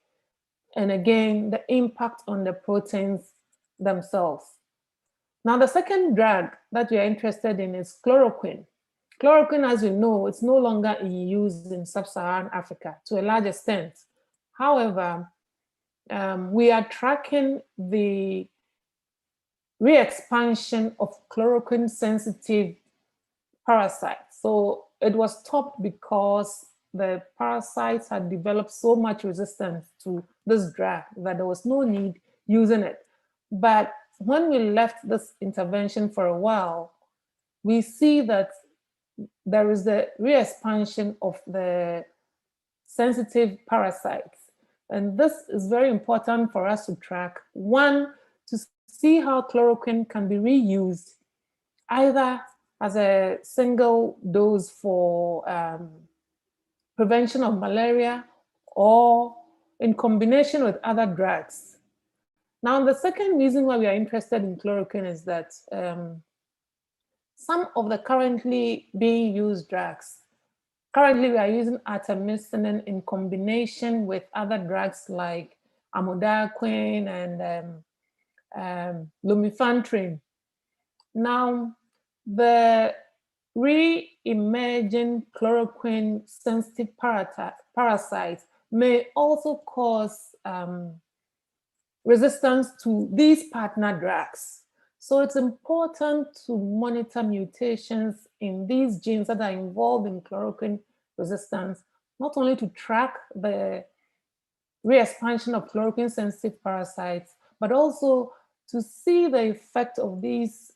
And again, the impact on the proteins themselves. Now, the second drug that we are interested in is chloroquine. Chloroquine, as you know, it's no longer in use in sub-Saharan Africa to a large extent. However, we are tracking the re-expansion of chloroquine-sensitive parasites. So it was stopped because the parasites had developed so much resistance to this drug that there was no need using it. But when we left this intervention for a while, we see that there is the re-expansion of the sensitive parasites. And this is very important for us to track. One, to see how chloroquine can be reused either as a single dose for prevention of malaria or in combination with other drugs. Now, the second reason why we are interested in chloroquine is that some of the currently being used drugs, currently we are using artemisinin in combination with other drugs like amodiaquine and lumefantrine. Now, the re-emerging chloroquine sensitive parasites may also cause resistance to these partner drugs. So it's important to monitor mutations in these genes that are involved in chloroquine resistance, not only to track the re-expansion of chloroquine sensitive parasites, but also to see the effect of these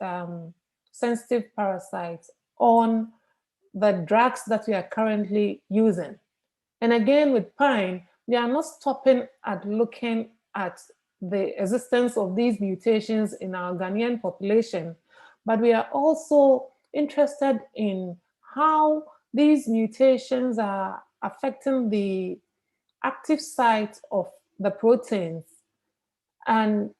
sensitive parasites on the drugs that we are currently using. And again, with pine, we are not stopping at looking at the existence of these mutations in our Ghanaian population, but we are also interested in how these mutations are affecting the active site of the proteins and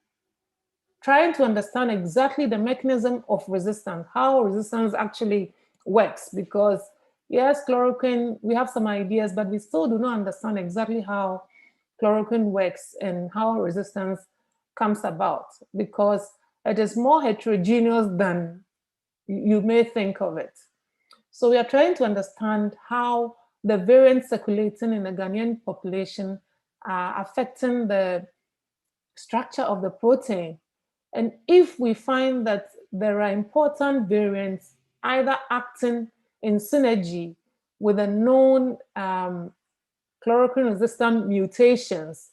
trying to understand exactly the mechanism of resistance, how resistance actually works. Because yes, chloroquine, we have some ideas, but we still do not understand exactly how chloroquine works and how resistance comes about, because it is more heterogeneous than you may think of it. So we are trying to understand how the variants circulating in the Ghanaian population are affecting the structure of the protein. And if we find that there are important variants either acting in synergy with the known chloroquine-resistant mutations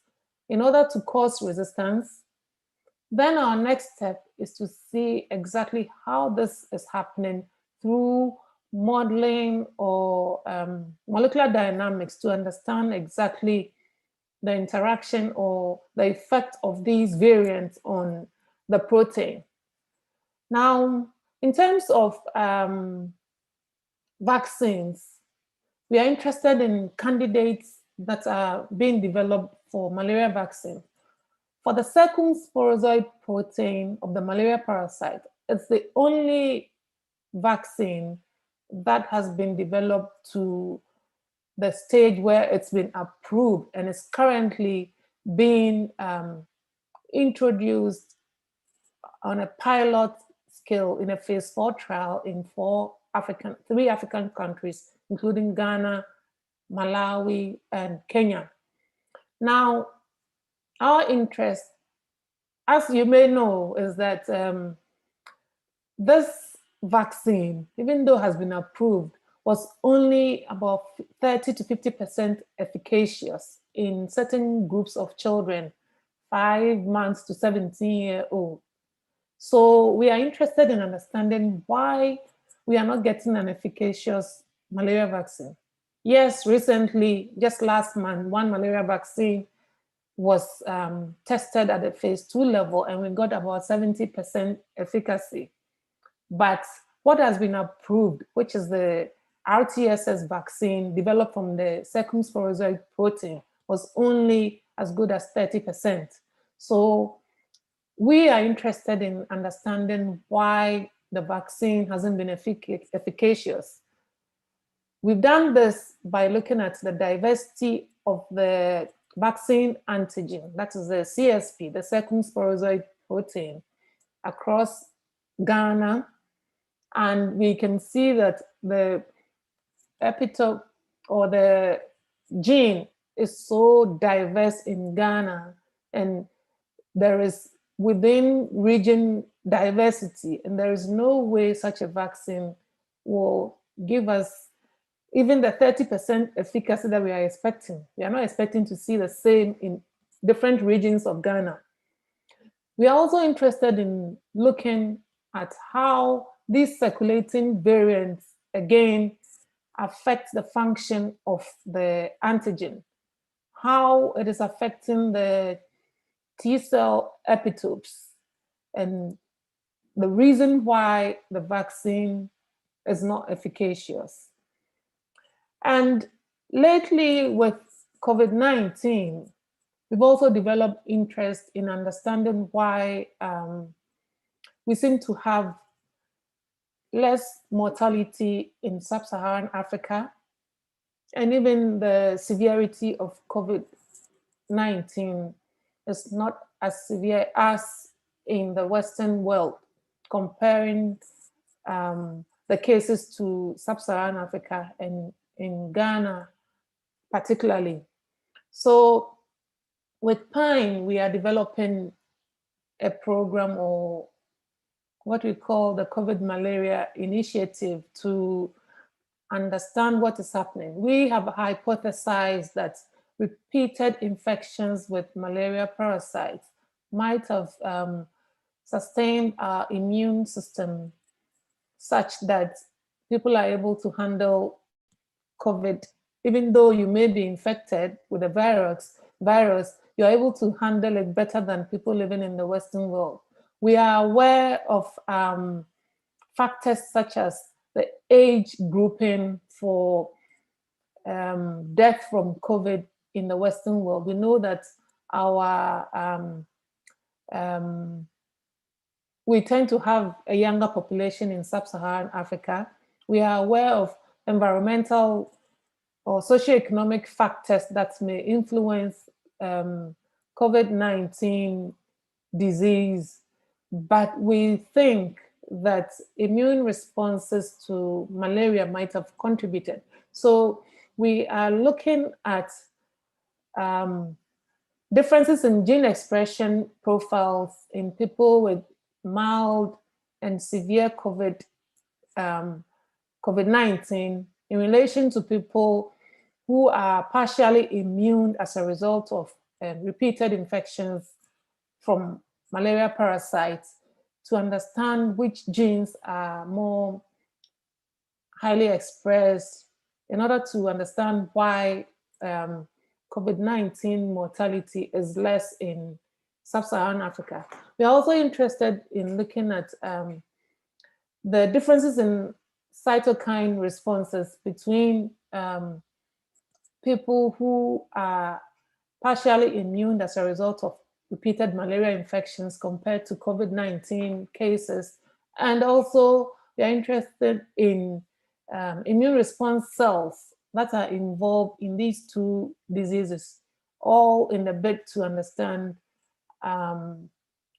in order to cause resistance, then our next step is to see exactly how this is happening through modeling or molecular dynamics to understand exactly the interaction or the effect of these variants on the protein. Now, in terms of vaccines, we are interested in candidates that are being developed for malaria vaccine. For the circumsporozoid protein of the malaria parasite, it's the only vaccine that has been developed to the stage where it's been approved and is currently being introduced on a pilot scale in a phase 4 trial in 3 African countries, including Ghana, Malawi, and Kenya. Now, our interest, as you may know, is that this vaccine, even though it has been approved, was only about 30 to 50% efficacious in certain groups of children, 5 months to 17-year-old. So we are interested in understanding why we are not getting an efficacious malaria vaccine. Yes, recently, just last month, one malaria vaccine was tested at the phase 2 level, and we got about 70% efficacy. But what has been approved, which is the RTSS vaccine developed from the circumsporozoid protein, was only as good as 30%. So we are interested in understanding why the vaccine hasn't been efficacious. We've done this by looking at the diversity of the vaccine antigen, that is the CSP, the circumsporozoid protein, across Ghana. And we can see that the epitope or the gene is so diverse in Ghana, and there is within region diversity, and there is no way such a vaccine will give us even the 30% efficacy that we are expecting, we are not expecting to see the same in different regions of Ghana. We are also interested in looking at how these circulating variants, again, affect the function of the antigen, how it is affecting the T cell epitopes, and the reason why the vaccine is not efficacious. And lately with COVID-19, we've also developed interest in understanding why we seem to have less mortality in sub-Saharan Africa, and even the severity of COVID-19 is not as severe as in the Western world, comparing the cases to sub-Saharan Africa and in Ghana particularly. So with PINE, we are developing a program, or what we call the COVID Malaria Initiative, to understand what is happening. We have hypothesized that repeated infections with malaria parasites might have sustained our immune system such that people are able to handle COVID. Even though you may be infected with a virus, you're able to handle it better than people living in the Western world. We are aware of factors such as the age grouping for death from COVID in the Western world. We know that we tend to have a younger population in sub-Saharan Africa. We are aware of environmental or socioeconomic factors that may influence COVID-19 disease, but we think that immune responses to malaria might have contributed. So we are looking at differences in gene expression profiles in people with mild and severe COVID-19 in relation to people who are partially immune as a result of repeated infections from malaria parasites, to understand which genes are more highly expressed, in order to understand why COVID-19 mortality is less in sub-Saharan Africa. We are also interested in looking at the differences in cytokine responses between people who are partially immune as a result of repeated malaria infections compared to COVID-19 cases. And also, we are interested in immune response cells that are involved in these two diseases, all in the bid to understand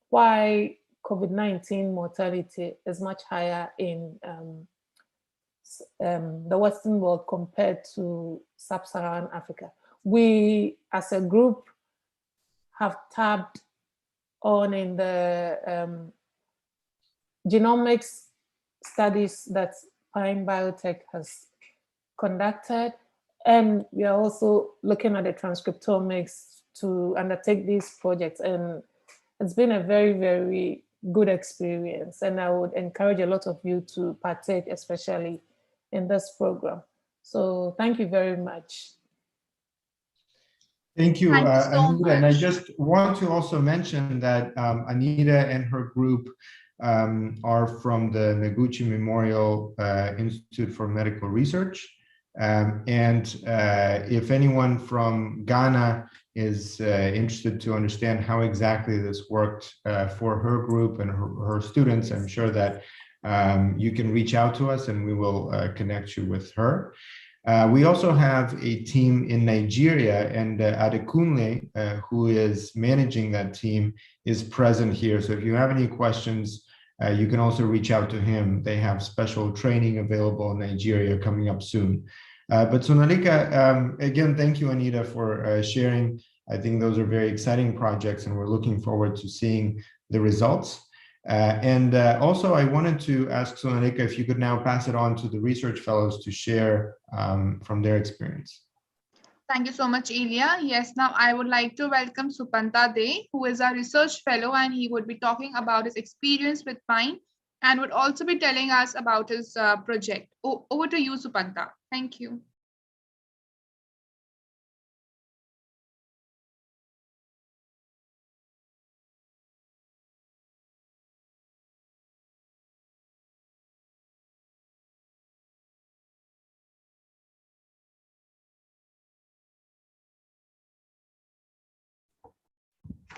why COVID-19 mortality is much higher in the Western world compared to sub-Saharan Africa. We, as a group, have tapped on in the genomics studies that Pine Biotech has conducted, and we are also looking at the transcriptomics to undertake these projects, and it's been a very, very good experience, and I would encourage a lot of you to partake, especially in this program. So thank you very much. Thank you, Thank you so Anita. much. And I just want to also mention that Anita and her group are from the Noguchi Memorial Institute for Medical Research. If anyone from Ghana is interested to understand how exactly this worked for her group and her students, I'm sure that you can reach out to us and we will connect you with her. We also have a team in Nigeria, and Adekunle, who is managing that team, is present here. So if you have any questions, you can also reach out to him. They have special training available in Nigeria coming up soon. But Sonalika, again, thank you, Anita, for sharing. I think those are very exciting projects, and we're looking forward to seeing the results. Also, I wanted to ask Sonanika if you could now pass it on to the research fellows to share from their experience. Thank you so much, Ilya. Yes, now I would like to welcome Supanta De, who is our research fellow, and he would be talking about his experience with Pine and would also be telling us about his project. Over to you, Supanta. Thank you.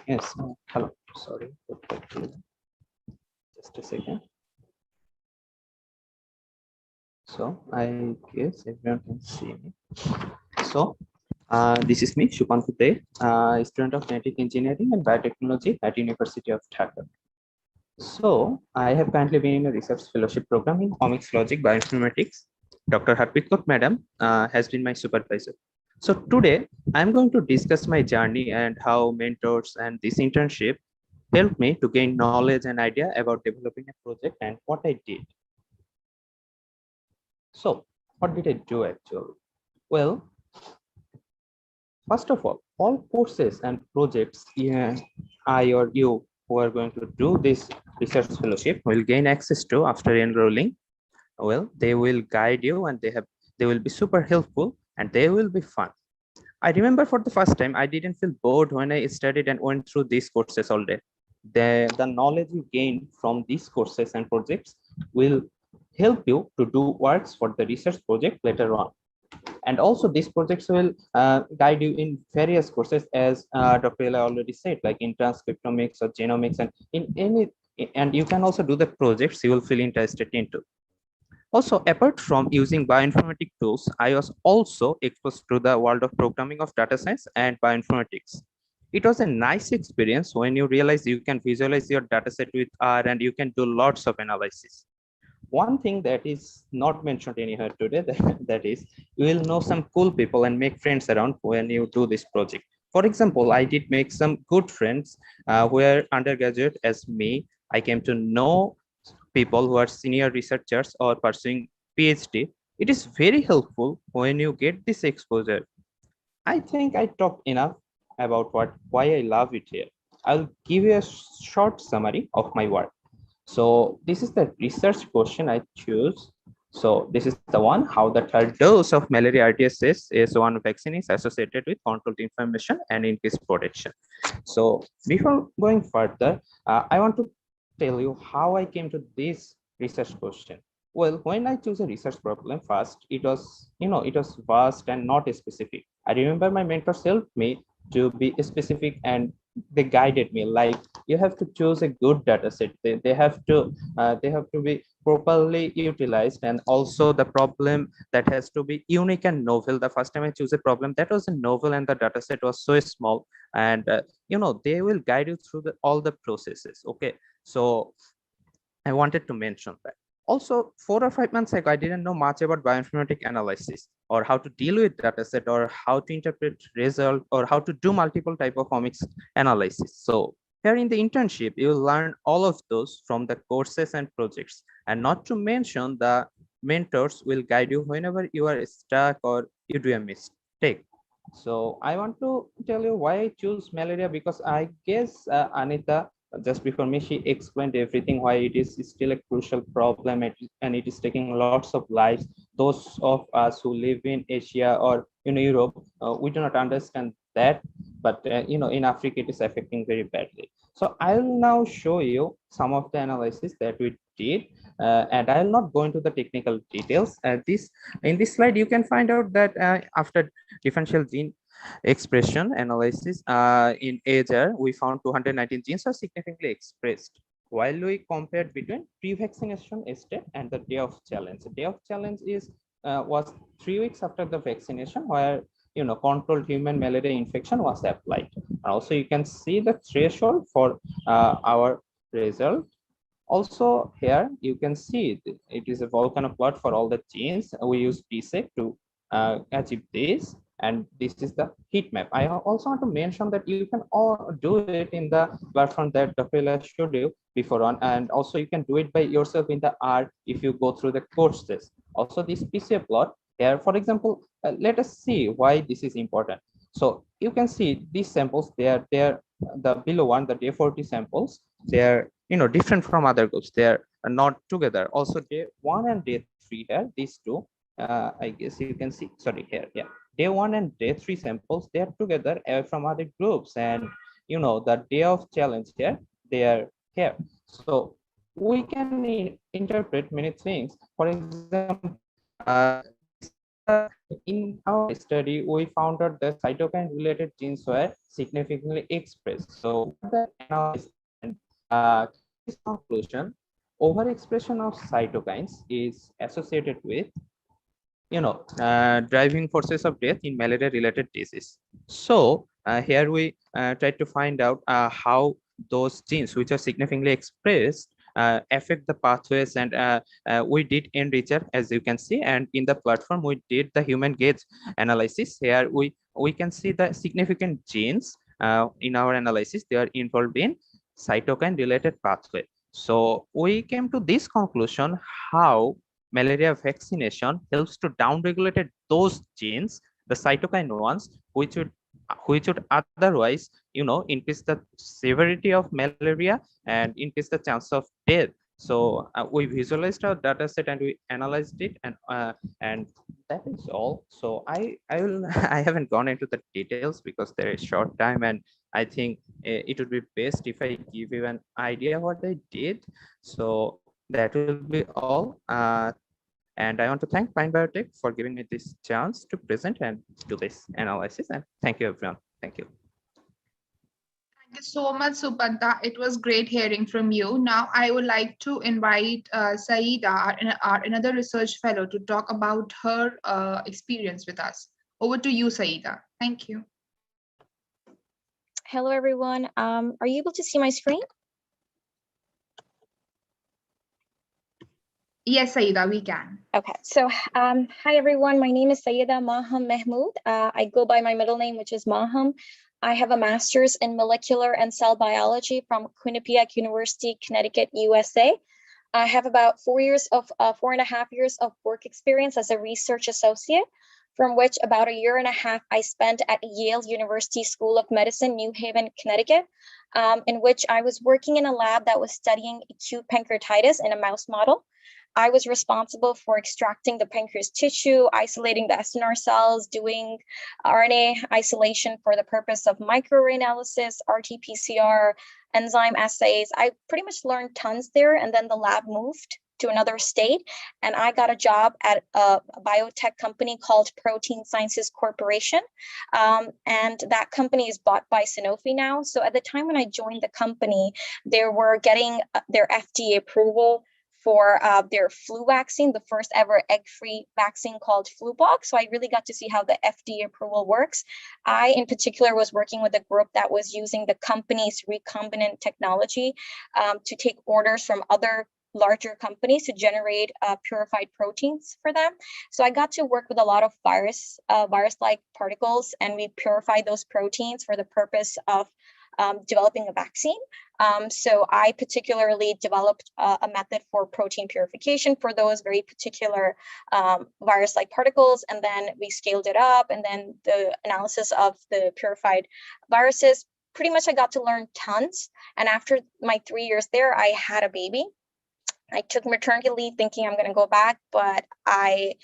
Yes, hello, sorry, just a second. So I guess everyone can see me. So this is me, Shupantu De, student of genetic engineering and biotechnology at University of Dhaka. So I have currently been in a research fellowship program in Omixlogic Bioinformatics. Dr. Harpreet Kaur Madam has been my supervisor. So today I'm going to discuss my journey and how mentors and this internship helped me to gain knowledge and idea about developing a project and what I did. So what did I do actually? Well, first of all courses and projects I or you who are going to do this research fellowship will gain access to after enrolling. Well, they will guide you and they will be super helpful and they will be fun. I remember for the first time, I didn't feel bored when I studied and went through these courses all day. The knowledge you gain from these courses and projects will help you to do works for the research project later on. And also these projects will guide you in various courses, as Dr. Ella already said, like in transcriptomics or genomics, and in any, and you can also do the projects you will feel interested into. Also, apart from using bioinformatic tools, I was also exposed to the world of programming of data science and bioinformatics. It was a nice experience when you realize you can visualize your dataset with R and you can do lots of analysis. One thing that is not mentioned in here today, that is, you will know some cool people and make friends around when you do this project. For example, I did make some good friends who are undergraduate as me. I came to know people who are senior researchers or pursuing PhD. It is very helpful when you get this exposure. I think I talked enough about why I love it here. I'll give you a short summary of my work. So this is the research question I choose. So this is the one, how the third dose of malaria RTSS is one vaccine is associated with controlled inflammation and increased protection. So before going further, I want to tell you how I came to this research question. Well, when I choose a research problem first, it was vast and not specific. I remember my mentors helped me to be specific and they guided me, like you have to choose a good data set. They have to be properly utilized, and also the problem that has to be unique and novel. The first time I choose a problem that was a novel and the data set was so small, and they will guide you through all the processes. Okay, so I wanted to mention that. Also, 4 or 5 months ago, I didn't know much about bioinformatic analysis or how to deal with dataset or how to interpret result or how to do multiple type of omics analysis. So here in the internship, you will learn all of those from the courses and projects. And not to mention, the mentors will guide you whenever you are stuck or you do a mistake. So I want to tell you why I choose malaria, because I guess Anita, just before me, she explained everything, why it is still a crucial problem and it is taking lots of lives. Those of us who live in Asia or in Europe, we do not understand that, but in Africa it is affecting very badly. So I'll now show you some of the analysis that we did, and I'll not go into the technical details. In this slide you can find out that after differential gene expression analysis in AGR, we found 219 genes are significantly expressed. While we compared between pre-vaccination state and the day of challenge. The day of challenge was 3 weeks after the vaccination, where controlled human malaria infection was applied. Also, you can see the threshold for our result. Also, here you can see it is a volcano plot for all the genes. We use PSEC to achieve this. And this is the heat map. I also want to mention that you can all do it in the platform that Dr. Ella showed you before on, and also you can do it by yourself in the R if you go through the courses. Also this PCA plot here, for example, let us see why this is important. So you can see these samples, they're the below one, the day 40 samples, they're different from other groups. They're not together. Also day 1 and day 3 here, these two, I guess you can see, sorry, here, yeah, day 1 and day 3 samples, they're together from other groups. And the day of challenge here, they are here. So we can interpret many things. For example, in our study, we found out that cytokine related genes were significantly expressed. So the analysis and this conclusion, overexpression of cytokines is associated with driving forces of death in malaria related disease. So here we try to find out how those genes which are significantly expressed affect the pathways, and we did enricher, as you can see, and in the platform we did the human gauge analysis. Here we can see the significant genes in our analysis, they are involved in cytokine related pathway. So we came to this conclusion, how malaria vaccination helps to downregulate those genes, the cytokine ones, which would otherwise increase the severity of malaria and increase the chance of death. So we visualized our data set and we analyzed it, and that is all. So I will I haven't gone into the details because there is short time, and I think it would be best if I give you an idea what I did. So that will be all. And I want to thank Pine Biotech for giving me this chance to present and do this analysis. And thank you, everyone. Thank you. Thank you so much, Supanta. It was great hearing from you. Now, I would like to invite Saida, another research fellow, to talk about her experience with us. Over to you, Saida. Thank you. Hello, everyone. Are you able to see my screen? Yes, Saida, we can. Okay, so hi, everyone. My name is Saida Maham Mahmood. I go by my middle name, which is Maham. I have a master's in molecular and cell biology from Quinnipiac University, Connecticut, USA. I have about 4.5 years of work experience as a research associate, from which about 1.5 years I spent at Yale University School of Medicine, New Haven, Connecticut, in which I was working in a lab that was studying acute pancreatitis in a mouse model. I was responsible for extracting the pancreas tissue, isolating the SNR cells, doing RNA isolation for the purpose of microarray analysis, RT-PCR, enzyme assays. I pretty much learned tons there, and then the lab moved to another state, and I got a job at a biotech company called Protein Sciences Corporation, and that company is bought by Sanofi now. So at the time when I joined the company, they were getting their FDA approval for their flu vaccine, the first ever egg-free vaccine called Flublok. So I really got to see how the FDA approval works. I, in particular, was working with a group that was using the company's recombinant technology to take orders from other larger companies to generate purified proteins for them. So I got to work with a lot of virus-like particles, and we purified those proteins for the purpose of developing a vaccine. So I particularly developed a method for protein purification for those very particular virus-like particles, and then we scaled it up, and then the analysis of the purified viruses. Pretty much I got to learn tons, and after my 3 years there, I had a baby. I took maternity leave thinking I'm going to go back, but I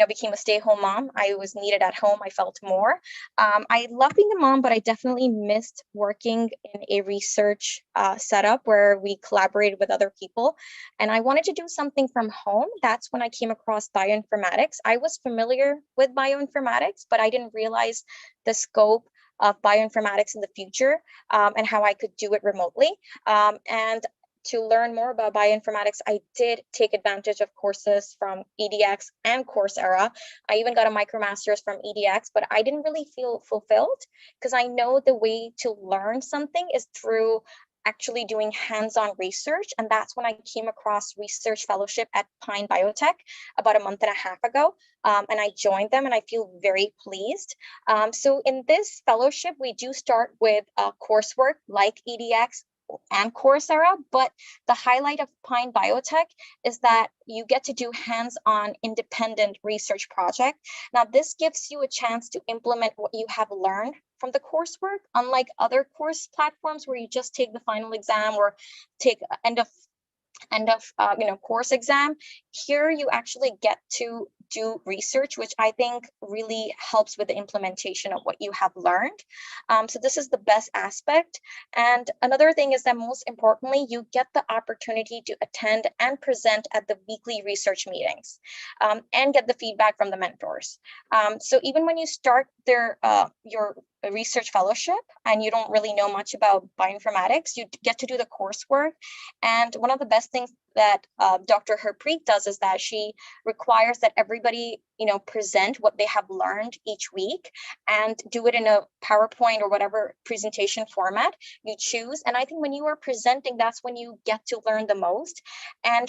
became a stay-at-home mom. I was needed at home. I felt more. I love being a mom, but I definitely missed working in a research setup where we collaborated with other people. And I wanted to do something from home. That's when I came across bioinformatics. I was familiar with bioinformatics, but I didn't realize the scope of bioinformatics in the future and how I could do it remotely. And to learn more about bioinformatics, I did take advantage of courses from EDX and Coursera. I even got a MicroMasters from EDX, but I didn't really feel fulfilled because I know the way to learn something is through actually doing hands-on research. And that's when I came across research fellowship at Pine Biotech about a month and a half ago. And I joined them and I feel very pleased. So in this fellowship, we do start with coursework like EDX and Coursera, but the highlight of Pine Biotech is that you get to do hands-on independent research project. Now, this gives you a chance to implement what you have learned from the coursework, unlike other course platforms where you just take the final exam or take end of course exam. Here you actually get to do research, which I think really helps with the implementation of what you have learned. So this is the best aspect. And another thing is that most importantly, you get the opportunity to attend and present at the weekly research meetings and get the feedback from the mentors. So even when you start your research fellowship and you don't really know much about bioinformatics, you get to do the coursework. And one of the best things that Dr. Harpreet does is that she requires that everybody, present what they have learned each week and do it in a PowerPoint or whatever presentation format you choose. And I think when you are presenting, that's when you get to learn the most. And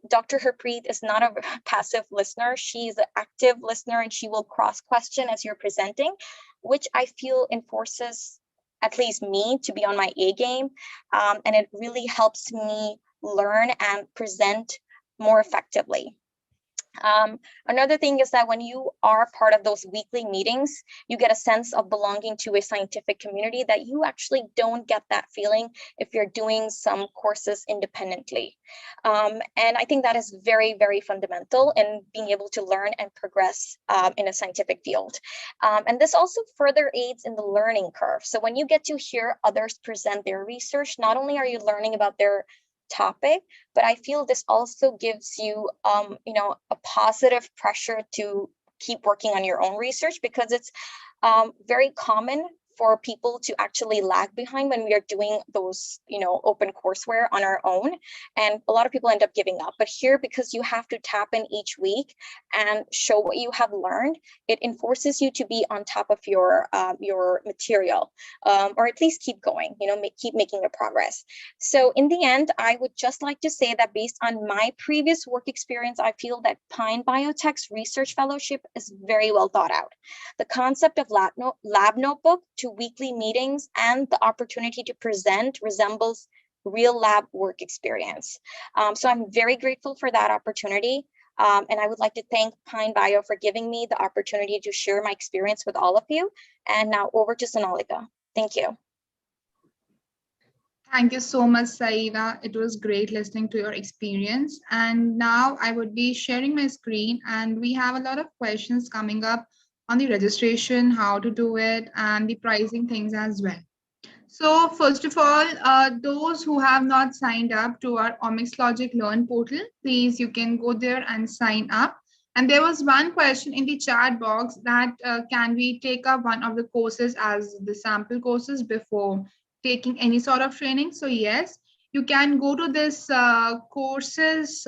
Dr. Harpreet is not a passive listener. She's an active listener and she will cross-question as you're presenting, which I feel enforces at least me to be on my A game. And it really helps me learn and present more effectively. Another thing is that when you are part of those weekly meetings, you get a sense of belonging to a scientific community that you actually don't get that feeling if you're doing some courses independently. And I think that is very, very fundamental in being able to learn and progress in a scientific field. And this also further aids in the learning curve. So when you get to hear others present their research, not only are you learning about their topic, but I feel this also gives you, a positive pressure to keep working on your own research, because it's very common for people to actually lag behind when we are doing those, open courseware on our own. And a lot of people end up giving up. But here, because you have to tap in each week and show what you have learned, it enforces you to be on top of your material, or at least keep going, keep making a progress. So in the end, I would just like to say that based on my previous work experience, I feel that Pine Biotech's research fellowship is very well thought out. The concept of lab notebook to weekly meetings and the opportunity to present resembles real lab work experience. So I'm very grateful for that opportunity. And I would like to thank Pine Bio for giving me the opportunity to share my experience with all of you. And now over to Sonalika. Thank you. Thank you so much, Saida. It was great listening to your experience. And now I would be sharing my screen, and we have a lot of questions coming up on the registration, how to do it, and the pricing things as well. So first of all, those who have not signed up to our Omixlogic Learn portal, please, you can go there and sign up. And there was one question in the chat box that can we take up one of the courses as the sample courses before taking any sort of training? So yes, you can go to this courses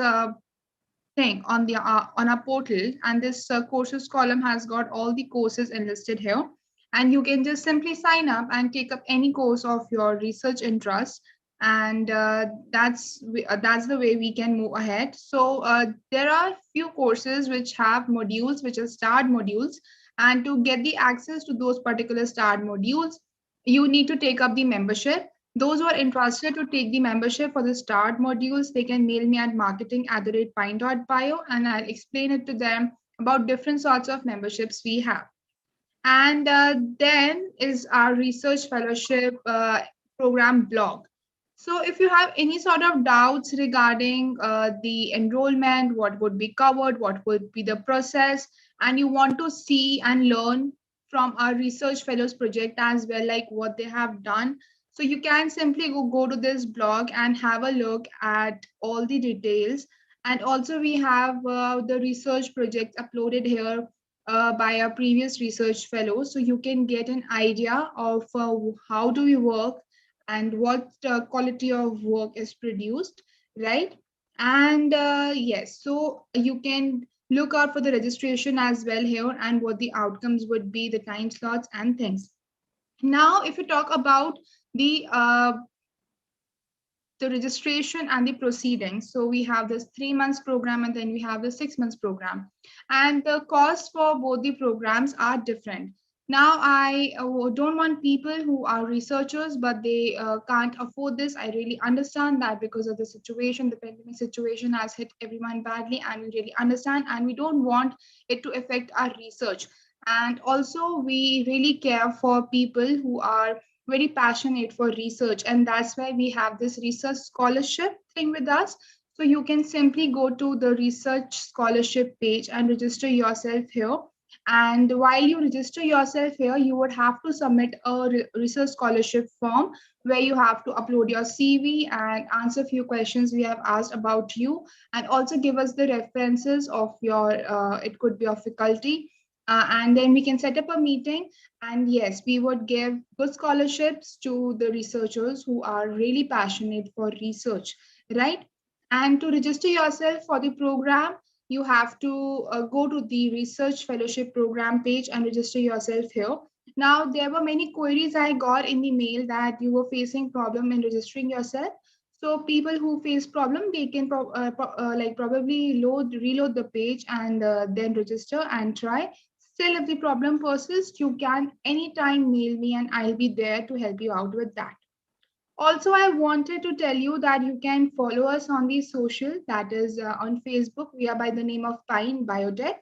thing on the on our portal, and this courses column has got all the courses enlisted here, and you can just simply sign up and take up any course of your research interest, and that's the way we can move ahead. So there are few courses which have modules which are starred modules, and to get the access to those particular starred modules, you need to take up the membership. Those who are interested to take the membership for the start modules, they can mail me at marketing@pine.bio, and I'll explain it to them about different sorts of memberships we have. And then is our research fellowship program blog. So if you have any sort of doubts regarding the enrollment, what would be covered, what would be the process, and you want to see and learn from our research fellows project as well, like what they have done, so you can simply go to this blog and have a look at all the details. And also we have the research projects uploaded here by our previous research fellows. So you can get an idea of how do we work and what quality of work is produced, right? And yes, so you can look out for the registration as well here and what the outcomes would be, the time slots and things. Now, if you talk about the the registration and the proceedings. So we have this 3 months program and then we have the 6 months program. And the costs for both the programs are different. Now, I don't want people who are researchers, but they can't afford this. I really understand that because of the situation, the pandemic situation has hit everyone badly, and we really understand, and we don't want it to affect our research. And also, we really care for people who are very passionate for research, and that's why we have this research scholarship thing with us. So you can simply go to the research scholarship page and register yourself here. And while you register yourself here, you would have to submit a research scholarship form where you have to upload your CV and answer a few questions we have asked about you, and also give us the references of your, it could be of faculty. And then we can set up a meeting. And yes, we would give good scholarships to the researchers who are really passionate for research, right? And to register yourself for the program, you have to go to the research fellowship program page and register yourself here. Now, there were many queries I got in the mail that you were facing problem in registering yourself. So people who face problem, they can probably reload the page and then register and try. Still, if the problem persists, you can anytime mail me and I'll be there to help you out with that. Also, I wanted to tell you that you can follow us on the social, that is on Facebook. We are by the name of Pine Biotech.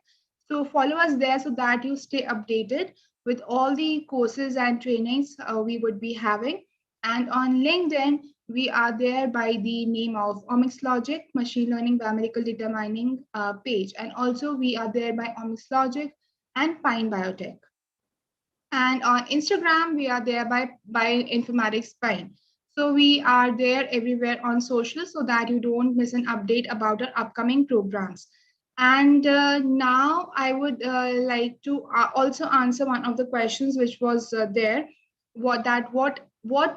So follow us there so that you stay updated with all the courses and trainings we would be having. And on LinkedIn, we are there by the name of Omixlogic Machine Learning Biomedical Data Mining page. And also we are there by Omixlogic and Pine Biotech. And on Instagram, we are there by Informatics Pine. So we are there everywhere on social so that you don't miss an update about our upcoming programs. And now I would like to also answer one of the questions which was there, what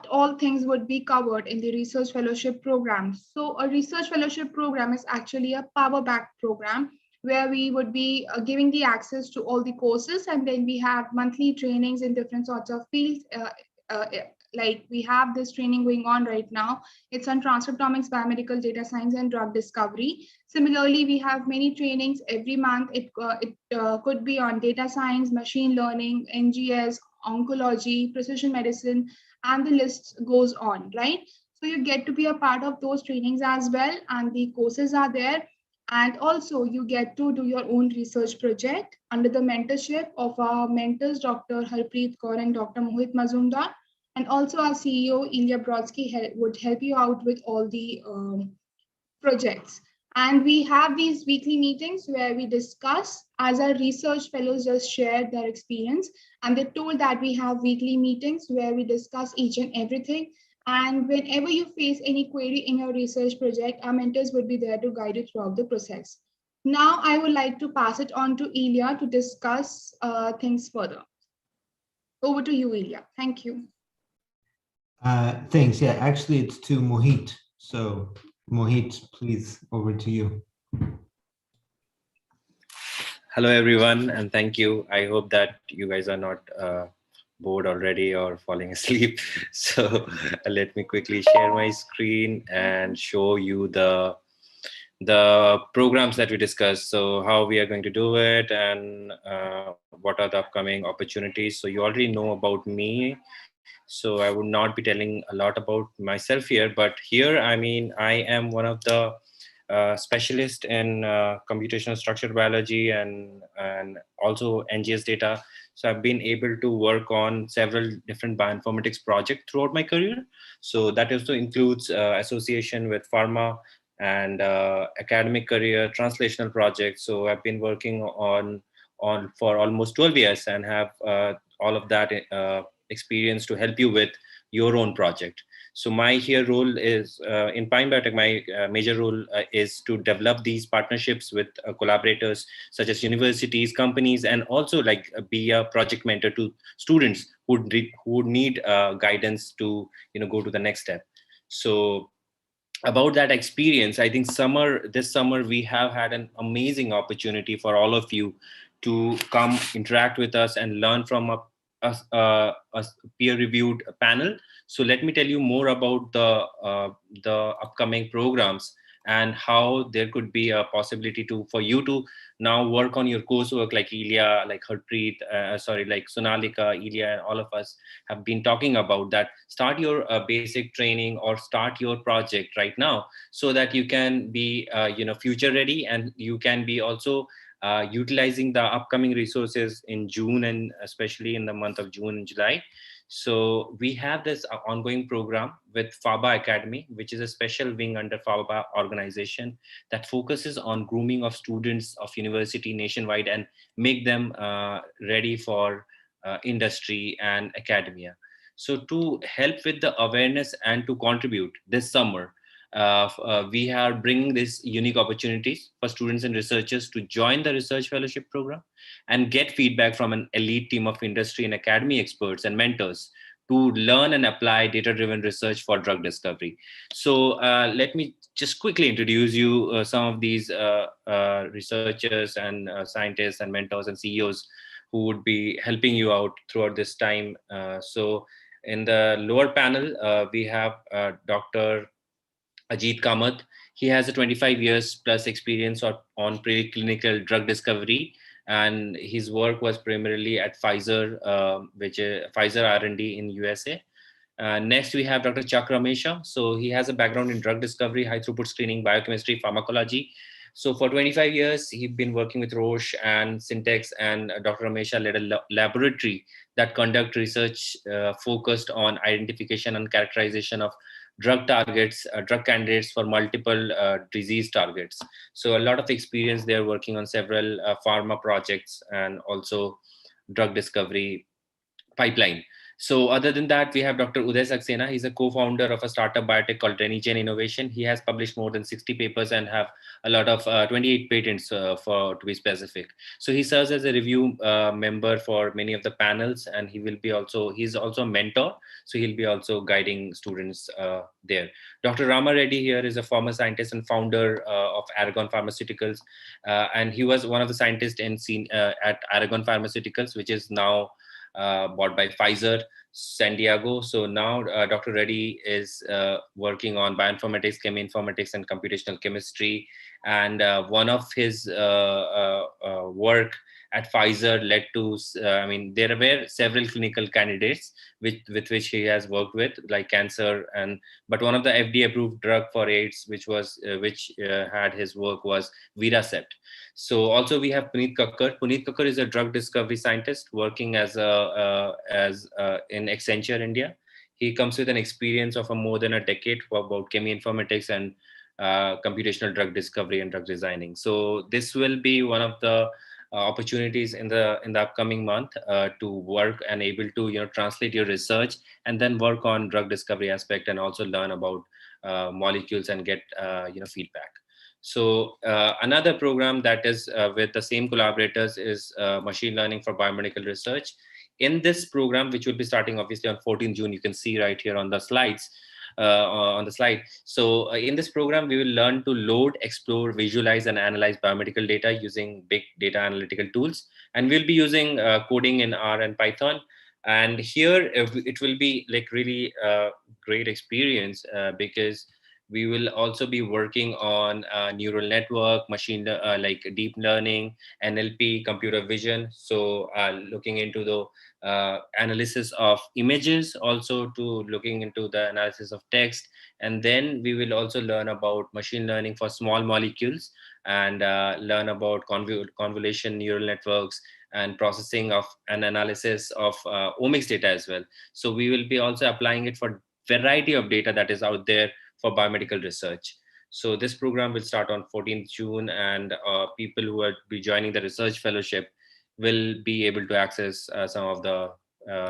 all things would be covered in the research fellowship program. So a research fellowship program is actually a power back program where we would be giving the access to all the courses, and then we have monthly trainings in different sorts of fields. Like we have this training going on right now. It's on transcriptomics, biomedical data science, and drug discovery. Similarly, we have many trainings every month. It could be on data science, machine learning, NGS, oncology, precision medicine, and the list goes on, right? So you get to be a part of those trainings as well, and the courses are there. And also you get to do your own research project under the mentorship of our mentors, Dr. Harpreet Kaur and Dr. Mohit Mazumdar. And also our CEO, Leonard Brodsky, would help you out with all the projects. And we have these weekly meetings where we discuss, as our research fellows just shared their experience. And they told that we have weekly meetings where we discuss each and everything. And whenever you face any query in your research project, our mentors would be there to guide you throughout the process. Now, I would like to pass it on to Ilya to discuss things further. Over to you, Ilya. Thank you. Thanks. Yeah, actually, it's to Mohit. So, Mohit, please, over to you. Hello, everyone, and thank you. I hope that you guys are not bored already or falling asleep. So let me quickly share my screen and show you the programs that we discussed. So how we are going to do it and what are the upcoming opportunities. So you already know about me. So I would not be telling a lot about myself here, but here, I mean, I am one of the specialists in computational structured biology and also NGS data. So I've been able to work on several different bioinformatics projects throughout my career. So that also includes association with pharma and academic career, translational projects. So I've been working on for almost 12 years and have all of that experience to help you with your own project. So my here role is in Pine Biotech, my major role is to develop these partnerships with collaborators such as universities, companies, and also like be a project mentor to students who would need guidance to go to the next step. So about that experience, I think this summer we have had an amazing opportunity for all of you to come interact with us and learn from a a peer-reviewed panel. So let me tell you more about the upcoming programs and how there could be a possibility for you to now work on your coursework, like Ilya, like Harpreet, like Sonalika, Ilya, and all of us have been talking about that. Start your basic training or start your project right now, so that you can be future ready, and you can be also utilizing the upcoming resources in June, and especially in the month of June and July. So we have this ongoing program with FABA Academy, which is a special wing under FABA organization that focuses on grooming of students of university nationwide and make them ready for industry and academia. So to help with the awareness and to contribute this summer, we are bringing these unique opportunities for students and researchers to join the research fellowship program and get feedback from an elite team of industry and academy experts and mentors to learn and apply data-driven research for drug discovery. So let me just quickly introduce you some of these researchers and scientists and mentors and CEOs who would be helping you out throughout this time. So in the lower panel, we have Dr. Ajit Kamath. He has a 25 years plus experience on preclinical drug discovery, and his work was primarily at Pfizer, which is Pfizer R&D in USA. Next, we have Dr. Chuck Ramesha. So he has a background in drug discovery, high throughput screening, biochemistry, pharmacology. So for 25 years, he's been working with Roche and Syntex, and Dr. Ramesha led a laboratory that conduct research focused on identification and characterization of drug targets, drug candidates for multiple disease targets. So a lot of experience there working on several pharma projects and also drug discovery pipeline. So other than that, we have Dr. Uday Saxena. He's a co-founder of a startup biotech called Renigen Innovation. He has published more than 60 papers and have a lot of 28 patents to be specific. So he serves as a review member for many of the panels, and he's also a mentor. So he'll be also guiding students there. Dr. Rama Reddy here is a former scientist and founder of Aragon Pharmaceuticals. And he was one of the scientists at Aragon Pharmaceuticals, which is now bought by Pfizer San Diego. So now Dr. Reddy is working on bioinformatics, chemi informatics, and computational chemistry. And one of his work at Pfizer led to, there were several clinical candidates with which he has worked with, like cancer, but one of the FDA approved drug for AIDS, which had his work, was Viracept. So also we have Puneet Kakkar. Puneet Kakkar is a drug discovery scientist working in Accenture, India. He comes with an experience of more than a decade about chemi informatics and computational drug discovery and drug designing. So this will be one of the opportunities in the upcoming month to work and able to translate your research and then work on drug discovery aspect and also learn about molecules and get feedback. So another program that is with the same collaborators is machine learning for biomedical research. In this program, which will be starting obviously on 14 June, you can see right here on the slides. On the slide. So in this program, we will learn to load, explore, visualize, and analyze biomedical data using big data analytical tools. And we'll be using coding in R and Python. And here it will be like really great experience because we will also be working on neural network, machine like deep learning, NLP, computer vision. So looking into the analysis of images, also to looking into the analysis of text. And then we will also learn about machine learning for small molecules and learn about convolution neural networks and processing of an analysis of omics data as well. So we will be also applying it for variety of data that is out there for biomedical research. So this program will start on 14th June, and people who will be joining the research fellowship will be able to access some of the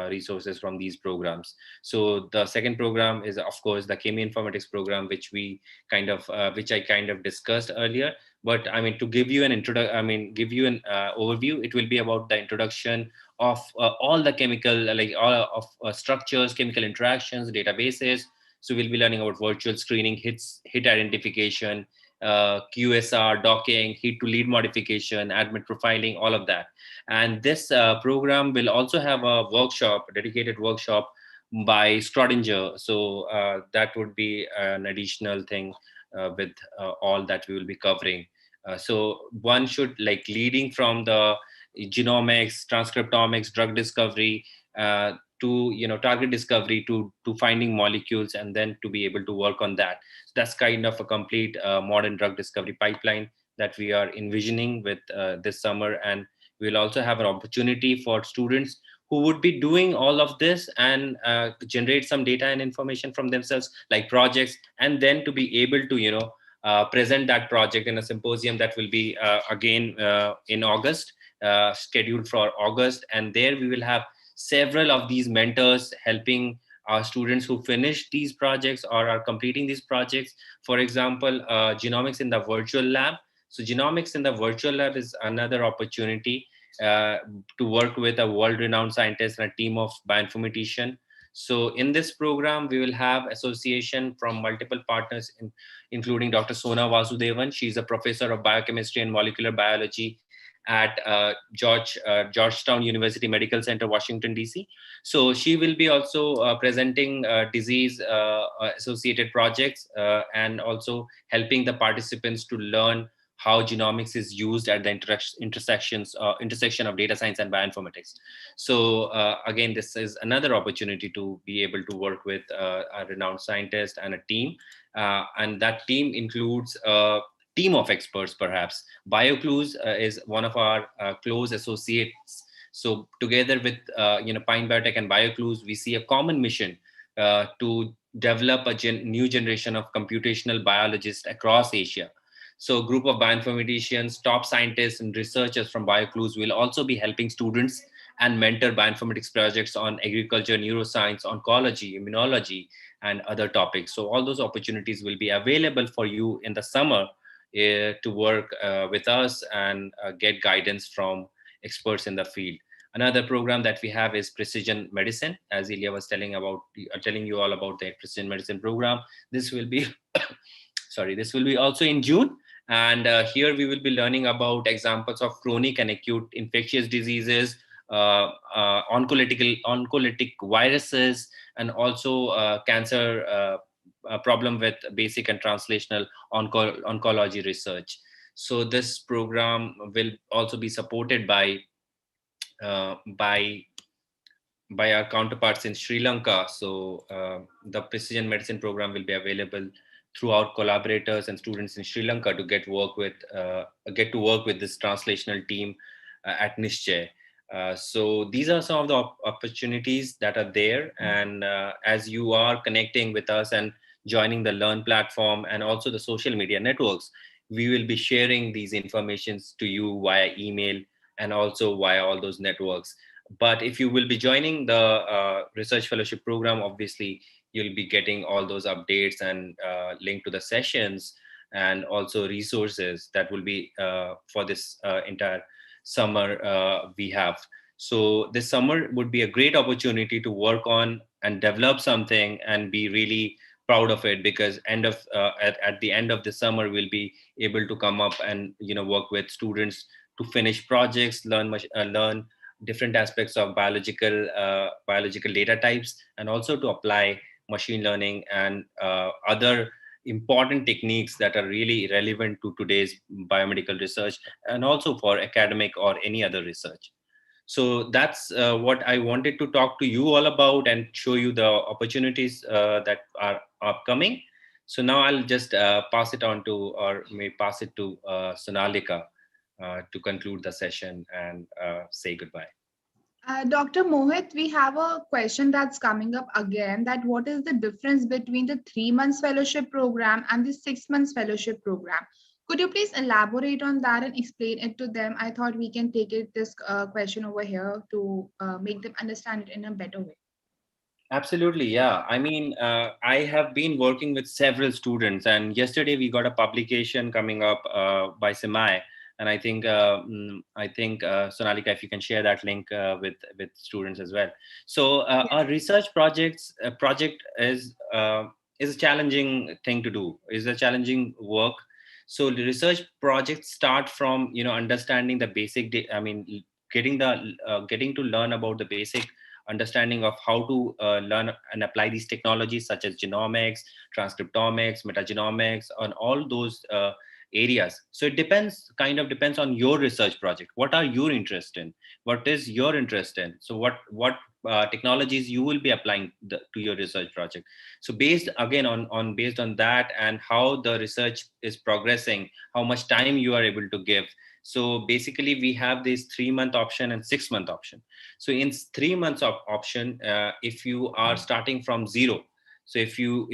resources from these programs. So the second program is, of course, the Chemi Informatics program, which I kind of discussed earlier. But I mean, to give you an overview, it will be about the introduction of all the chemical, all of structures, chemical interactions, databases. So we'll be learning about virtual screening, hit identification, QSR, docking, heat to lead modification, admit profiling, all of that. And this program will also have a workshop, a dedicated workshop by Schrodinger. So that would be an additional thing with all that we will be covering. So one should like leading from the genomics, transcriptomics, drug discovery, to target discovery, to finding molecules, and then to be able to work on that. So that's kind of a complete modern drug discovery pipeline that we are envisioning with this summer. And we'll also have an opportunity for students who would be doing all of this and generate some data and information from themselves, like projects, and then to be able to present that project in a symposium that will be again in August, scheduled for August. And there we will have several of these mentors helping our students who finish these projects or are completing these projects. For example, genomics in the virtual lab. So genomics in the virtual lab is another opportunity to work with a world-renowned scientist and a team of bioinformaticians. So in this program, we will have association from multiple partners, including Dr. Sona Vasudevan. She's a professor of biochemistry and molecular biology at Georgetown University Medical Center, Washington, D.C. So she will be also presenting disease associated projects and also helping the participants to learn how genomics is used at the intersection of data science and bioinformatics. So again, this is another opportunity to be able to work with a renowned scientist and a team. And that team includes a team of experts, perhaps. BioClues is one of our close associates. So together with Pine Biotech and BioClues, we see a common mission to develop a new generation of computational biologists across Asia. So a group of bioinformaticians, top scientists and researchers from BioClues will also be helping students and mentor bioinformatics projects on agriculture, neuroscience, oncology, immunology, and other topics. So all those opportunities will be available for you in the summer to work with us and get guidance from experts in the field. Another program that we have is precision medicine. As Ilya was telling you all about the precision medicine program. This will be, this will be also in June. And here we will be learning about examples of chronic and acute infectious diseases, oncolytic viruses, and also cancer problem with basic and translational oncology research. So this program will also be supported by our counterparts in Sri Lanka. So the precision medicine program will be available throughout collaborators and students in Sri Lanka to get to work with this translational team at Nischay. So these are some of the opportunities that are there. And as you are connecting with us and joining the Learn platform and also the social media networks, we will be sharing these informations to you via email and also via all those networks. But if you will be joining the research fellowship program, obviously you'll be getting all those updates and link to the sessions and also resources that will be for this entire summer we have. So this summer would be a great opportunity to work on and develop something and be really proud of it, because at the end of the summer we'll be able to come up and work with students to finish projects, learn different aspects of biological data types, and also to apply machine learning and other important techniques that are really relevant to today's biomedical research and also for academic or any other research. So that's what I wanted to talk to you all about and show you the opportunities that are upcoming. So now I'll just pass it to Sonalika to conclude the session and say goodbye. Dr. Mohit, we have a question that's coming up again, that what is the difference between the 3 months fellowship program and the 6 months fellowship program? Could you please elaborate on that and explain it to them? I thought we can take this question over here to make them understand it in a better way. Absolutely, yeah. I mean, I have been working with several students, and yesterday we got a publication coming up by Semai. And I think Sonalika, if you can share that link with students as well. So our research project is a challenging thing to do. Is a challenging work. So the research projects start from, understanding the basic, getting to learn about the basic understanding of how to learn and apply these technologies such as genomics, transcriptomics, metagenomics, on all those areas. So it depends on your research project. What are you interested in? What is your interest in? So what technologies you will be applying to your research project. So based on that and how the research is progressing, how much time you are able to give. So basically we have this 3-month option and 6-month option. So in 3 months of option, if you are starting from zero, so if you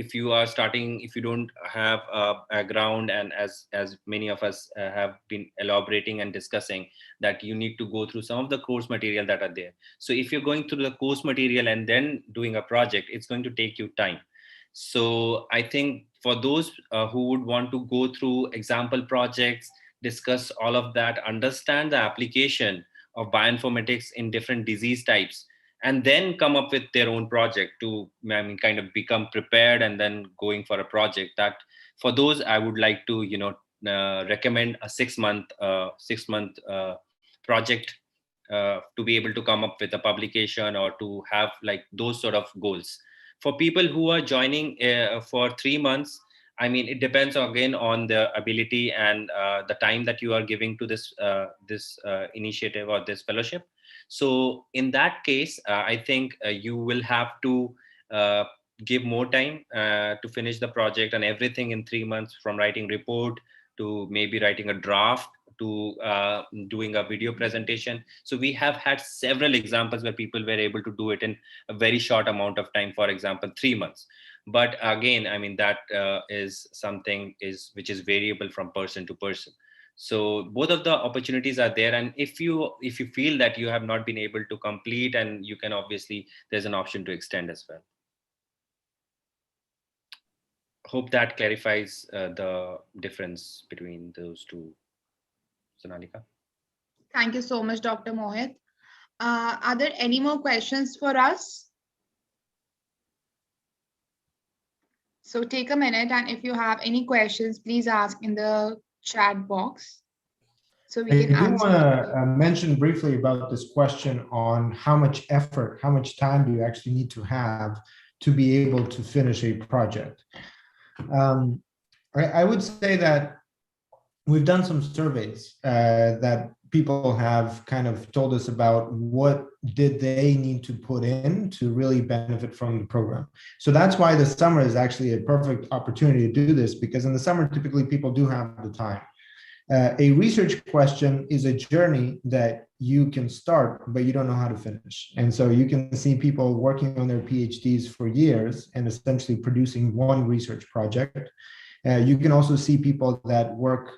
don't have a background, and as many of us have been elaborating and discussing, that you need to go through some of the course material that are there. So if you're going through the course material and then doing a project, it's going to take you time. So I think for those who would want to go through example projects, discuss all of that, understand the application of bioinformatics in different disease types, and then come up with their own project to kind of become prepared and then going for a project, that for those I would like to recommend a 6-month project to be able to come up with a publication or to have like those sort of goals. For people who are joining for 3 months, it depends again on the ability and the time that you are giving to this initiative or this fellowship. So in that case, I think you will have to give more time to finish the project and everything in 3 months, from writing report to maybe writing a draft to doing a video presentation. So we have had several examples where people were able to do it in a very short amount of time, for example, 3 months. But again, that is something which is variable from person to person. So both of the opportunities are there, and if you feel that you have not been able to complete, and you can obviously, there's an option to extend as well. Hope that clarifies the difference between those two. Sonalika. Thank you so much, Dr. Mohit. Are there any more questions for us? So take a minute, and if you have any questions, please ask in the chat box, so we can answer. I do want to mention briefly about this question on how much effort, how much time do you actually need to have to be able to finish a project. I would say that we've done some surveys that people have kind of told us about what did they need to put in to really benefit from the program. So that's why the summer is actually a perfect opportunity to do this, because in the summer, typically people do have the time. A research question is a journey that you can start, but you don't know how to finish. And so you can see people working on their PhDs for years and essentially producing one research project. You can also see people that work,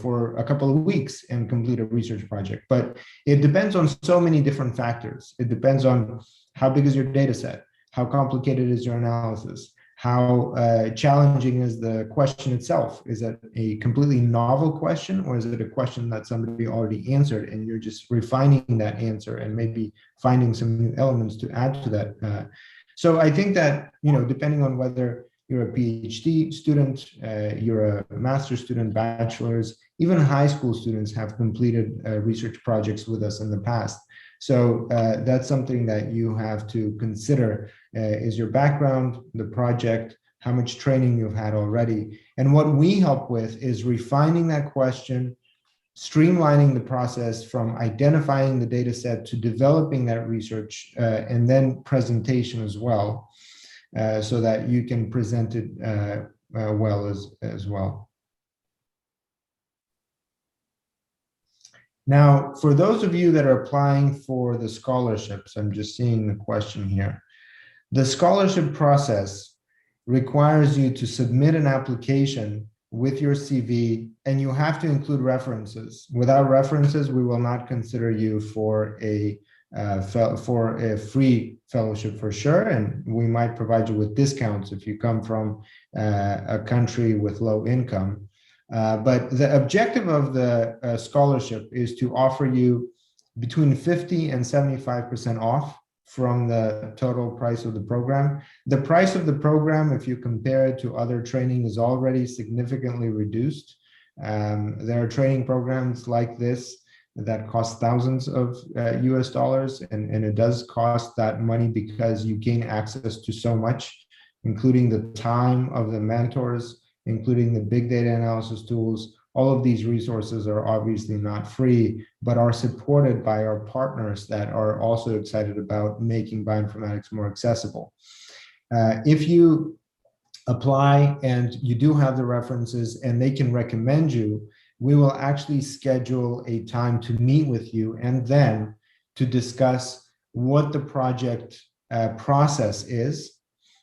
for a couple of weeks and complete a research project. But it depends on so many different factors. It depends on how big is your data set, how complicated is your analysis, how challenging is the question itself. Is it a completely novel question, or is it a question that somebody already answered and you're just refining that answer and maybe finding some new elements to add to that? So I think that, depending on whether you're a PhD student, you're a master's student, bachelor's, even high school students have completed research projects with us in the past. So that's something that you have to consider, is your background, the project, how much training you've had already. And what we help with is refining that question, streamlining the process from identifying the data set to developing that research, and then presentation as well. So that you can present it well as well. Now, for those of you that are applying for the scholarships, I'm just seeing the question here. The scholarship process requires you to submit an application with your CV, and you have to include references. Without references, we will not consider you for a free fellowship for sure, and we might provide you with discounts if you come from a country with low income. But the objective of the scholarship is to offer you between 50 and 75% off from the total price of the program. The price of the program, if you compare it to other training, is already significantly reduced. There are training programs like this that cost thousands of US dollars, and it does cost that money because you gain access to so much, including the time of the mentors, including the big data analysis tools. All of these resources are obviously not free, but are supported by our partners that are also excited about making bioinformatics more accessible. If you apply and you do have the references and they can recommend you, we will actually schedule a time to meet with you and then to discuss what the project process is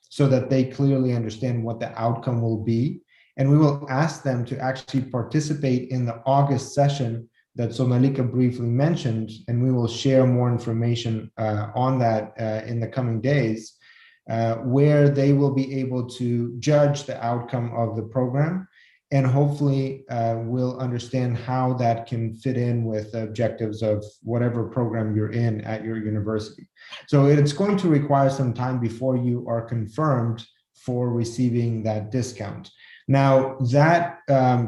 so that they clearly understand what the outcome will be. And we will ask them to actually participate in the August session that Sonalika briefly mentioned, and we will share more information on that in the coming days, where they will be able to judge the outcome of the program and hopefully will understand how that can fit in with the objectives of whatever program you're in at your university. So it's going to require some time before you are confirmed for receiving that discount. Now, that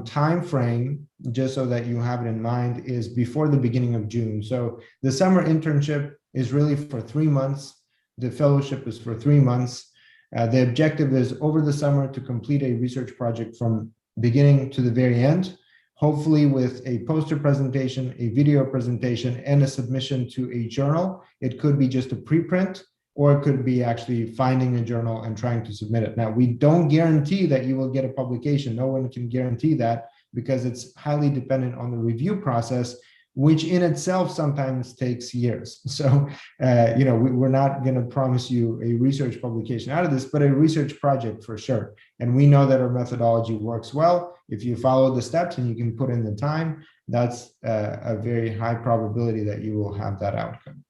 time frame, just so that you have it in mind, is before the beginning of June. So the summer internship is really for 3 months. The fellowship is for 3 months. The objective is over the summer to complete a research project from beginning to the very end, hopefully with a poster presentation, a video presentation, and a submission to a journal. It could be just a preprint, or it could be actually finding a journal and trying to submit it. Now, we don't guarantee that you will get a publication. No one can guarantee that because it's highly dependent on the review process, which in itself sometimes takes years. So, we're not going to promise you a research publication out of this, but a research project for sure. And we know that our methodology works well. If you follow the steps and you can put in the time, that's a very high probability that you will have that outcome.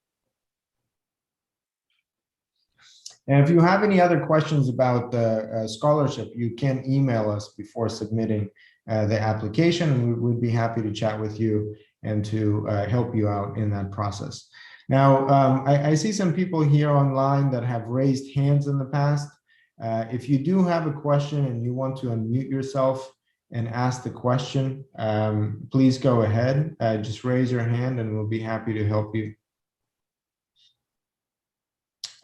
And if you have any other questions about the scholarship, you can email us before submitting the application, and we'd be happy to chat with you and to help you out in that process. Now, I see some people here online that have raised hands in the past. If you do have a question and you want to unmute yourself and ask the question, please go ahead. Just raise your hand and we'll be happy to help you.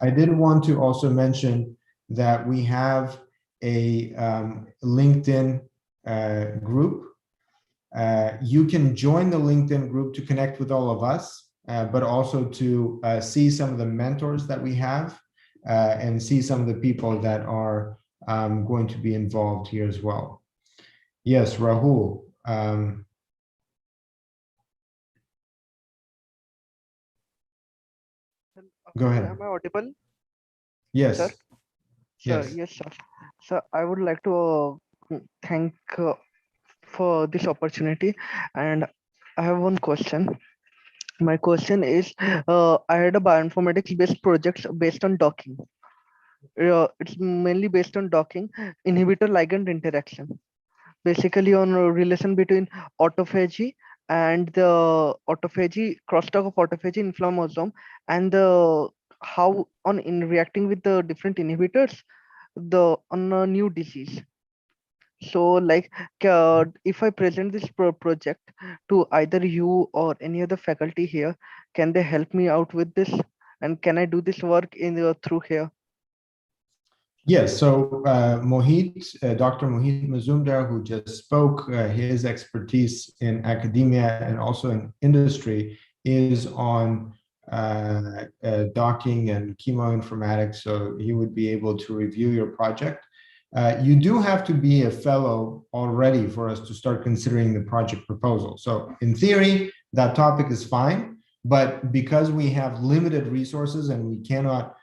I did want to also mention that we have a LinkedIn group. You can join the LinkedIn group to connect with all of us, but also to see some of the mentors that we have and see some of the people that are going to be involved here as well. Yes, Rahul. Go ahead. Am I audible? Yes. Sir? Yes. Yes, sir. So I would like to thank for this opportunity, and I have one question. My question is, I had a bioinformatics based project based on docking. It's mainly based on docking, inhibitor ligand interaction, basically on a relation between autophagy and the autophagy, crosstalk of autophagy inflammasome, and the how on in reacting with the different inhibitors on a new disease. So like if I present this project to either you or any other faculty here, can they help me out with this, and can I do this work through here? Yes, so Dr. Mohit Mazumdar, who just spoke, his expertise in academia and also in industry is on docking and chemoinformatics, so he would be able to review your project. You do have to be a fellow already for us to start considering the project proposal. So in theory, that topic is fine, but because we have limited resources and we cannot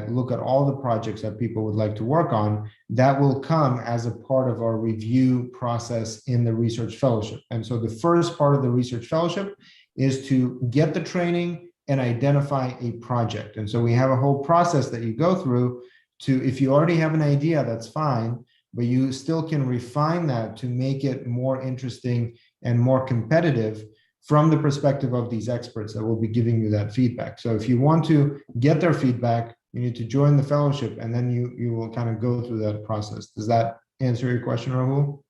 look at all the projects that people would like to work on, that will come as a part of our review process in the research fellowship. And so the first part of the research fellowship is to get the training and identify a project. And so we have a whole process that you go through to, if you already have an idea, that's fine, but you still can refine that to make it more interesting and more competitive from the perspective of these experts that will be giving you that feedback. So if you want to get their feedback, you need to join the fellowship, and then you will kind of go through that process. Does that answer your question, Rahul?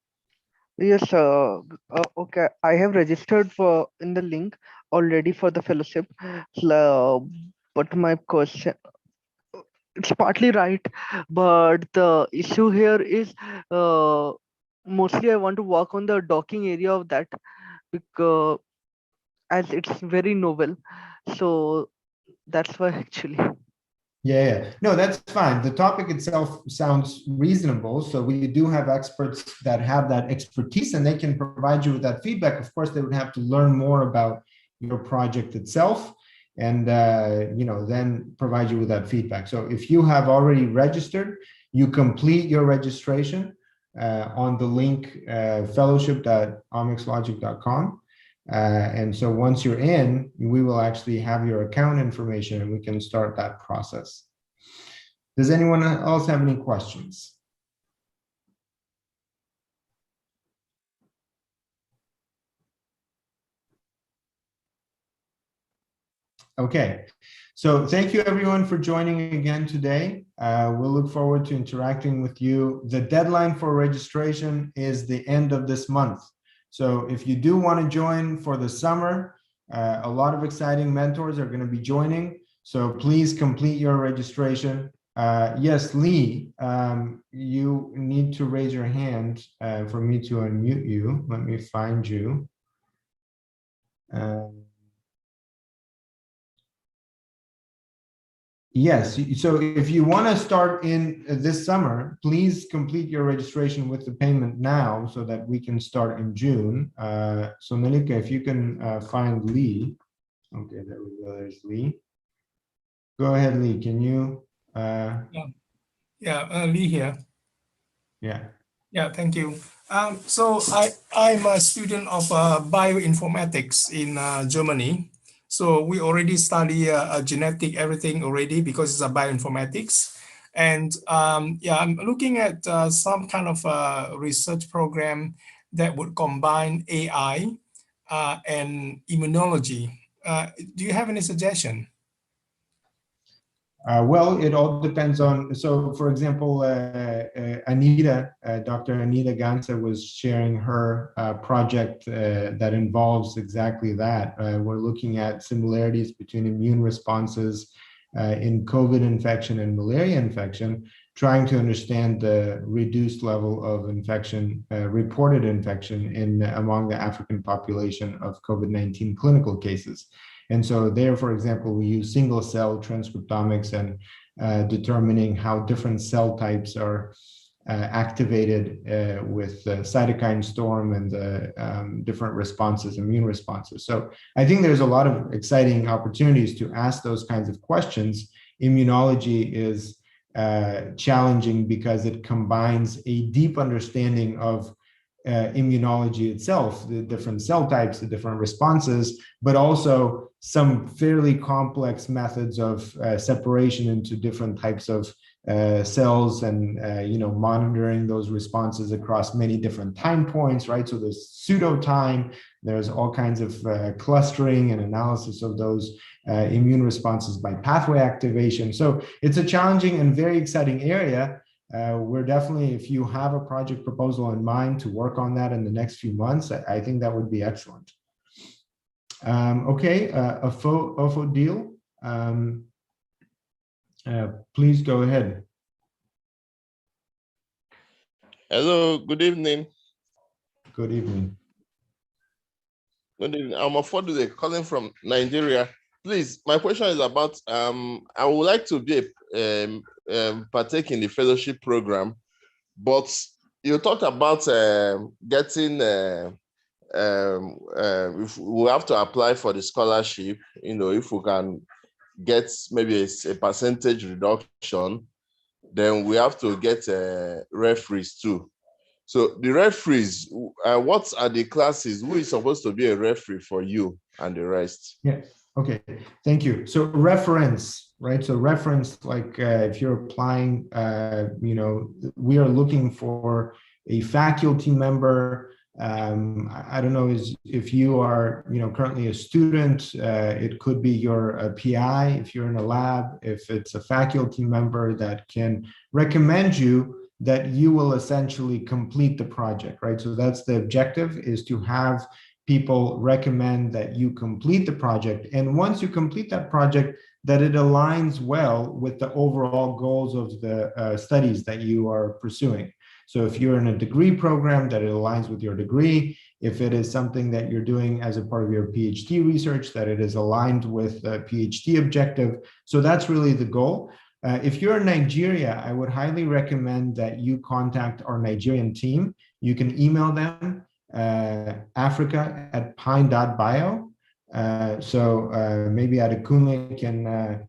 Yes, okay. I have registered for in the link already for the fellowship. But my question, it's partly right, but the issue here is uh, mostly I want to work on the docking area of that because as it's very novel. So that's why actually. Yeah. No, that's fine. The topic itself sounds reasonable. So we do have experts that have that expertise and they can provide you with that feedback. Of course, they would have to learn more about your project itself and then provide you with that feedback. So if you have already registered, you complete your registration on the link fellowship.omixlogic.com. And so once you're in, we will actually have your account information and we can start that process. Does anyone else have any questions? Okay, so thank you everyone for joining again today. We'll look forward to interacting with you. The deadline for registration is the end of this month. So if you do want to join for the summer, a lot of exciting mentors are going to be joining. So please complete your registration. Yes, Lee, you need to raise your hand for me to unmute you. Let me find you. Yes, so if you want to start in this summer, please complete your registration with the payment now so that we can start in June. So Malika, if you can find Lee. Okay, there we go, there's Lee. Go ahead, Lee, can you? Lee here. Yeah. Yeah, thank you. So I'm a student of bioinformatics in Germany. So we already study genetic everything already because it's a bioinformatics. And I'm looking at some kind of research program that would combine AI and immunology. Do you have any suggestion? Well, it all depends on, so for example, Anita, Dr. Anita Gansa was sharing her project that involves exactly that. We're looking at similarities between immune responses in COVID infection and malaria infection, trying to understand the reduced level of infection, reported infection among the African population of COVID-19 clinical cases. And so there, for example, we use single cell transcriptomics and determining how different cell types are activated with cytokine storm and different responses, immune responses. So I think there's a lot of exciting opportunities to ask those kinds of questions. Immunology is challenging because it combines a deep understanding of immunology itself, the different cell types, the different responses, but also some fairly complex methods of separation into different types of cells and monitoring those responses across many different time points, right? So there's pseudo time, there's all kinds of clustering and analysis of those immune responses by pathway activation. So it's a challenging and very exciting area. We're definitely, if you have a project proposal in mind to work on that in the next few months, I think that would be excellent. Okay, Ofodil, please go ahead. Hello, good evening. Good evening. Good evening. I'm Ofodil, calling from Nigeria. Please, my question is about, I would like to be partake in the fellowship program, but you talked about getting, if we have to apply for the scholarship, if we can get maybe a percentage reduction, then we have to get referees too. So the referees, what are the classes? Who is supposed to be a referee for you and the rest? Yeah, okay, thank you. So reference, right? So reference, like if you're applying, we are looking for a faculty member. I don't know if you are, currently a student, it could be your PI if you're in a lab, if it's a faculty member that can recommend you that you will essentially complete the project, right? So that's the objective, is to have people recommend that you complete the project. And once you complete that project, that it aligns well with the overall goals of the studies that you are pursuing. So if you're in a degree program, that it aligns with your degree. If it is something that you're doing as a part of your PhD research, that it is aligned with the PhD objective. So that's really the goal. If you're in Nigeria, I would highly recommend that you contact our Nigerian team. You can email them, africa@pine.bio. Maybe Adekunle can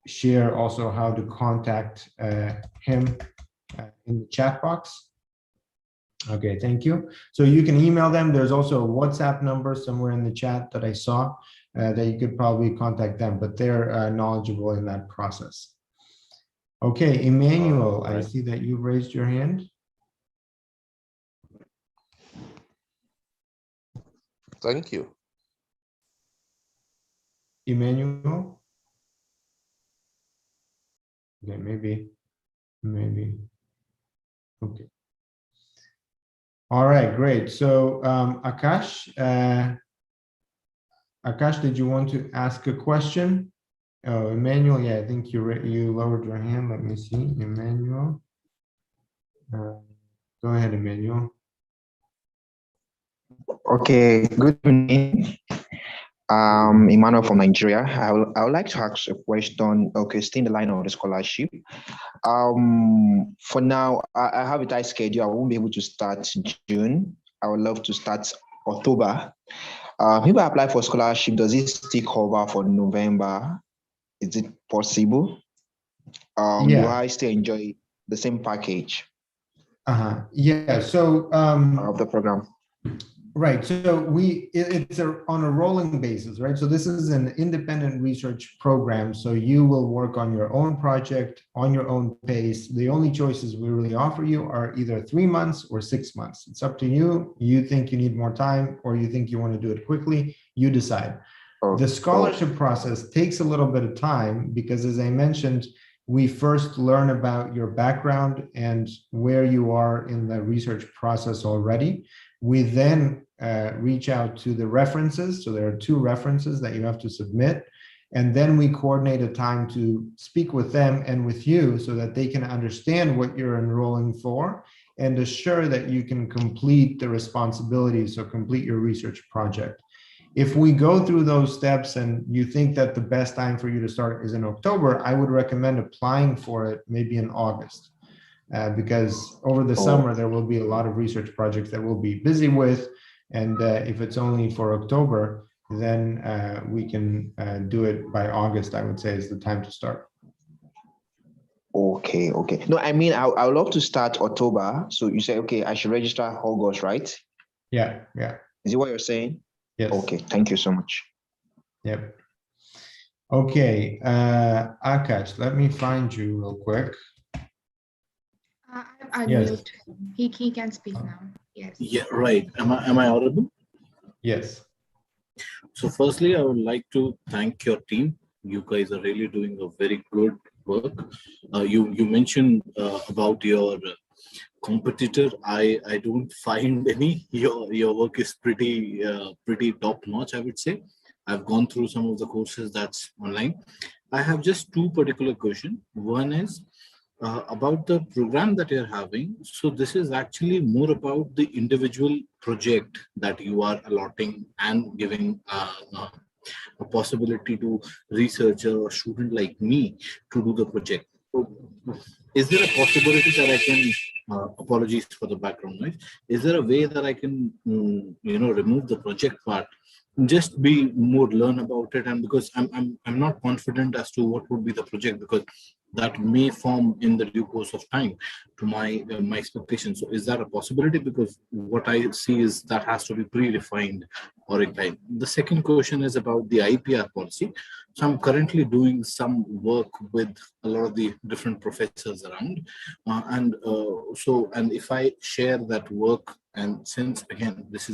share also how to contact him in the chat box. Okay, thank you. So you can email them. There's also a WhatsApp number somewhere in the chat that I saw that you could probably contact them, but they're knowledgeable in that process. Okay, Emmanuel, I see that you raised your hand. Thank you. Emmanuel? Okay, maybe. Okay. All right, great. So Akash, did you want to ask a question? Oh, Emmanuel, yeah, I think you lowered your hand. Let me see, Emmanuel. Go ahead, Emmanuel. Okay, good evening. Emmanuel from Nigeria. I would like to ask a question. Okay, stay in the line of the scholarship. For now, I have a tight schedule. I won't be able to start June. I would love to start October. If I apply for scholarship, does it still cover for November? Is it possible? Do I still enjoy the same package? Yeah. So of the program. Right. So it's on a rolling basis, right? So this is an independent research program. So you will work on your own project on your own pace. The only choices we really offer you are either 3 months or 6 months. It's up to you. You think you need more time, or you think you want to do it quickly, you decide. The scholarship process takes a little bit of time because, as I mentioned, we first learn about your background and where you are in the research process already. We then reach out to the references. So there are 2 references that you have to submit. And then we coordinate a time to speak with them and with you so that they can understand what you're enrolling for and assure that you can complete the responsibilities, so complete your research project. If we go through those steps and you think that the best time for you to start is in October, I would recommend applying for it maybe in August. Because over the summer, there will be a lot of research projects that we'll be busy with. And if it's only for October, then we can do it by August, I would say, is the time to start. Okay. No, I mean, I would love to start October. So you say, okay, I should register August, right? Yeah. Is it what you're saying? Yes. Okay, thank you so much. Yep. Okay, Akash, let me find you real quick. I've unmuted him. He can speak now. Yes. Yeah, right. Am I audible? Yes. So firstly, I would like to thank your team. You guys are really doing a very good work. You mentioned about your competitor. I don't find any. Your work is pretty top notch, I would say. I've gone through some of the courses that's online. I have just 2 particular questions. One is about the program that you're having. So this is actually more about the individual project that you are allotting and giving a possibility to researcher or student like me to do the project. So is there a possibility that I can, apologies for the background noise, is there a way that I can, remove the project part, just be more learn about it? And because I'm not confident as to what would be the project, because that may form in the due course of time to my expectations. So is that a possibility? Because what I see is that has to be predefined or inclined. The second question is about the IPR policy. So I'm currently doing some work with a lot of the different professors around, and if I share that work, and since again this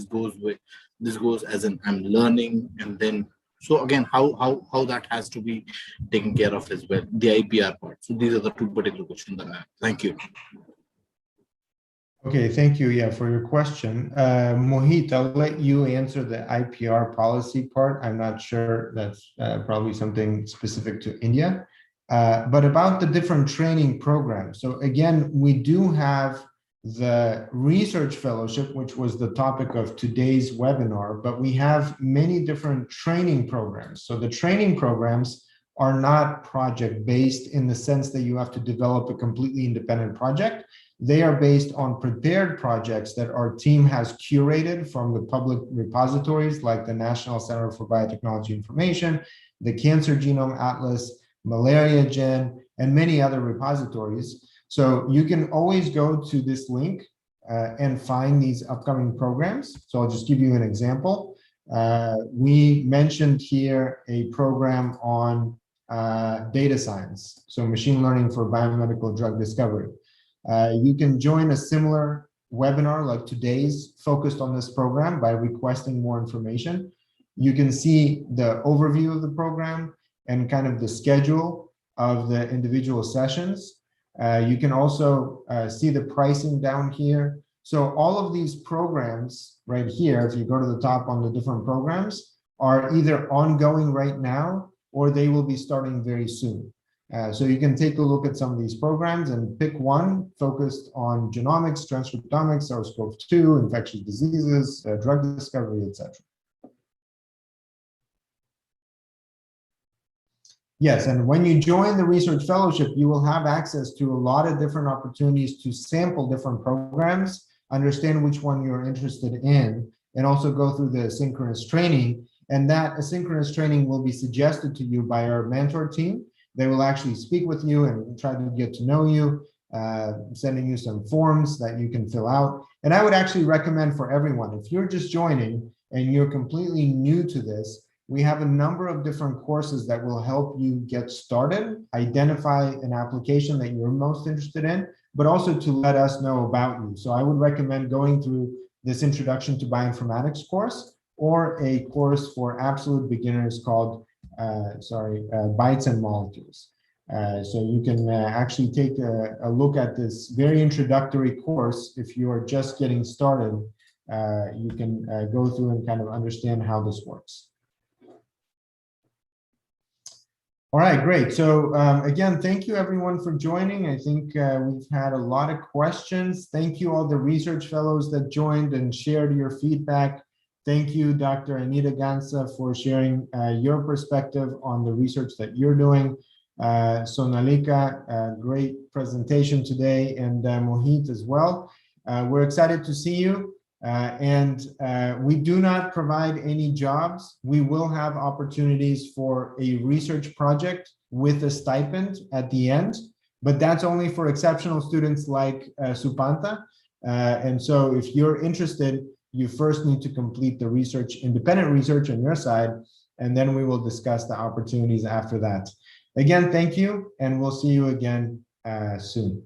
goes as an I'm learning, and then So again, how that has to be taken care of as well, the IPR part. So these are the two particular questions that I have. Thank you. Okay, thank you, yeah, for your question. Mohit, I'll let you answer the IPR policy part. I'm not sure, that's probably something specific to India. But about the different training programs. So again, we do have the research fellowship, which was the topic of today's webinar, but we have many different training programs. So the training programs are not project-based in the sense that you have to develop a completely independent project. They are based on prepared projects that our team has curated from the public repositories like the National Center for Biotechnology Information, the Cancer Genome Atlas, Malaria Gen, and many other repositories. So you can always go to this link and find these upcoming programs. So I'll just give you an example. We mentioned here a program on data science, so machine learning for biomedical drug discovery. You can join a similar webinar like today's focused on this program by requesting more information. You can see the overview of the program and kind of the schedule of the individual sessions. You can also see the pricing down here. So all of these programs right here, if you go to the top on the different programs, are either ongoing right now or they will be starting very soon. So you can take a look at some of these programs and pick one focused on genomics, transcriptomics, SARS-CoV-2, infectious diseases, drug discovery, etc. Yes, and when you join the research fellowship, you will have access to a lot of different opportunities to sample different programs, understand which one you're interested in, and also go through the asynchronous training. And that asynchronous training will be suggested to you by our mentor team. They will actually speak with you and try to get to know you, sending you some forms that you can fill out. And I would actually recommend for everyone, if you're just joining and you're completely new to this, we have a number of different courses that will help you get started, identify an application that you're most interested in, but also to let us know about you. So I would recommend going through this Introduction to Bioinformatics course or a course for absolute beginners called Bytes and Molecules. So you can actually take a look at this very introductory course. If you are just getting started, you can go through and kind of understand how this works. All right, great. So again, thank you everyone for joining. I think we've had a lot of questions. Thank you all the research fellows that joined and shared your feedback. Thank you, Dr. Anita Gansa, for sharing your perspective on the research that you're doing. Sonalika, great presentation today, and Mohit as well. We're excited to see you. We do not provide any jobs. We will have opportunities for a research project with a stipend at the end, but that's only for exceptional students like Supanta. And so if you're interested, you first need to complete the research, independent research on your side, and then we will discuss the opportunities after that. Again, thank you, and we'll see you again soon.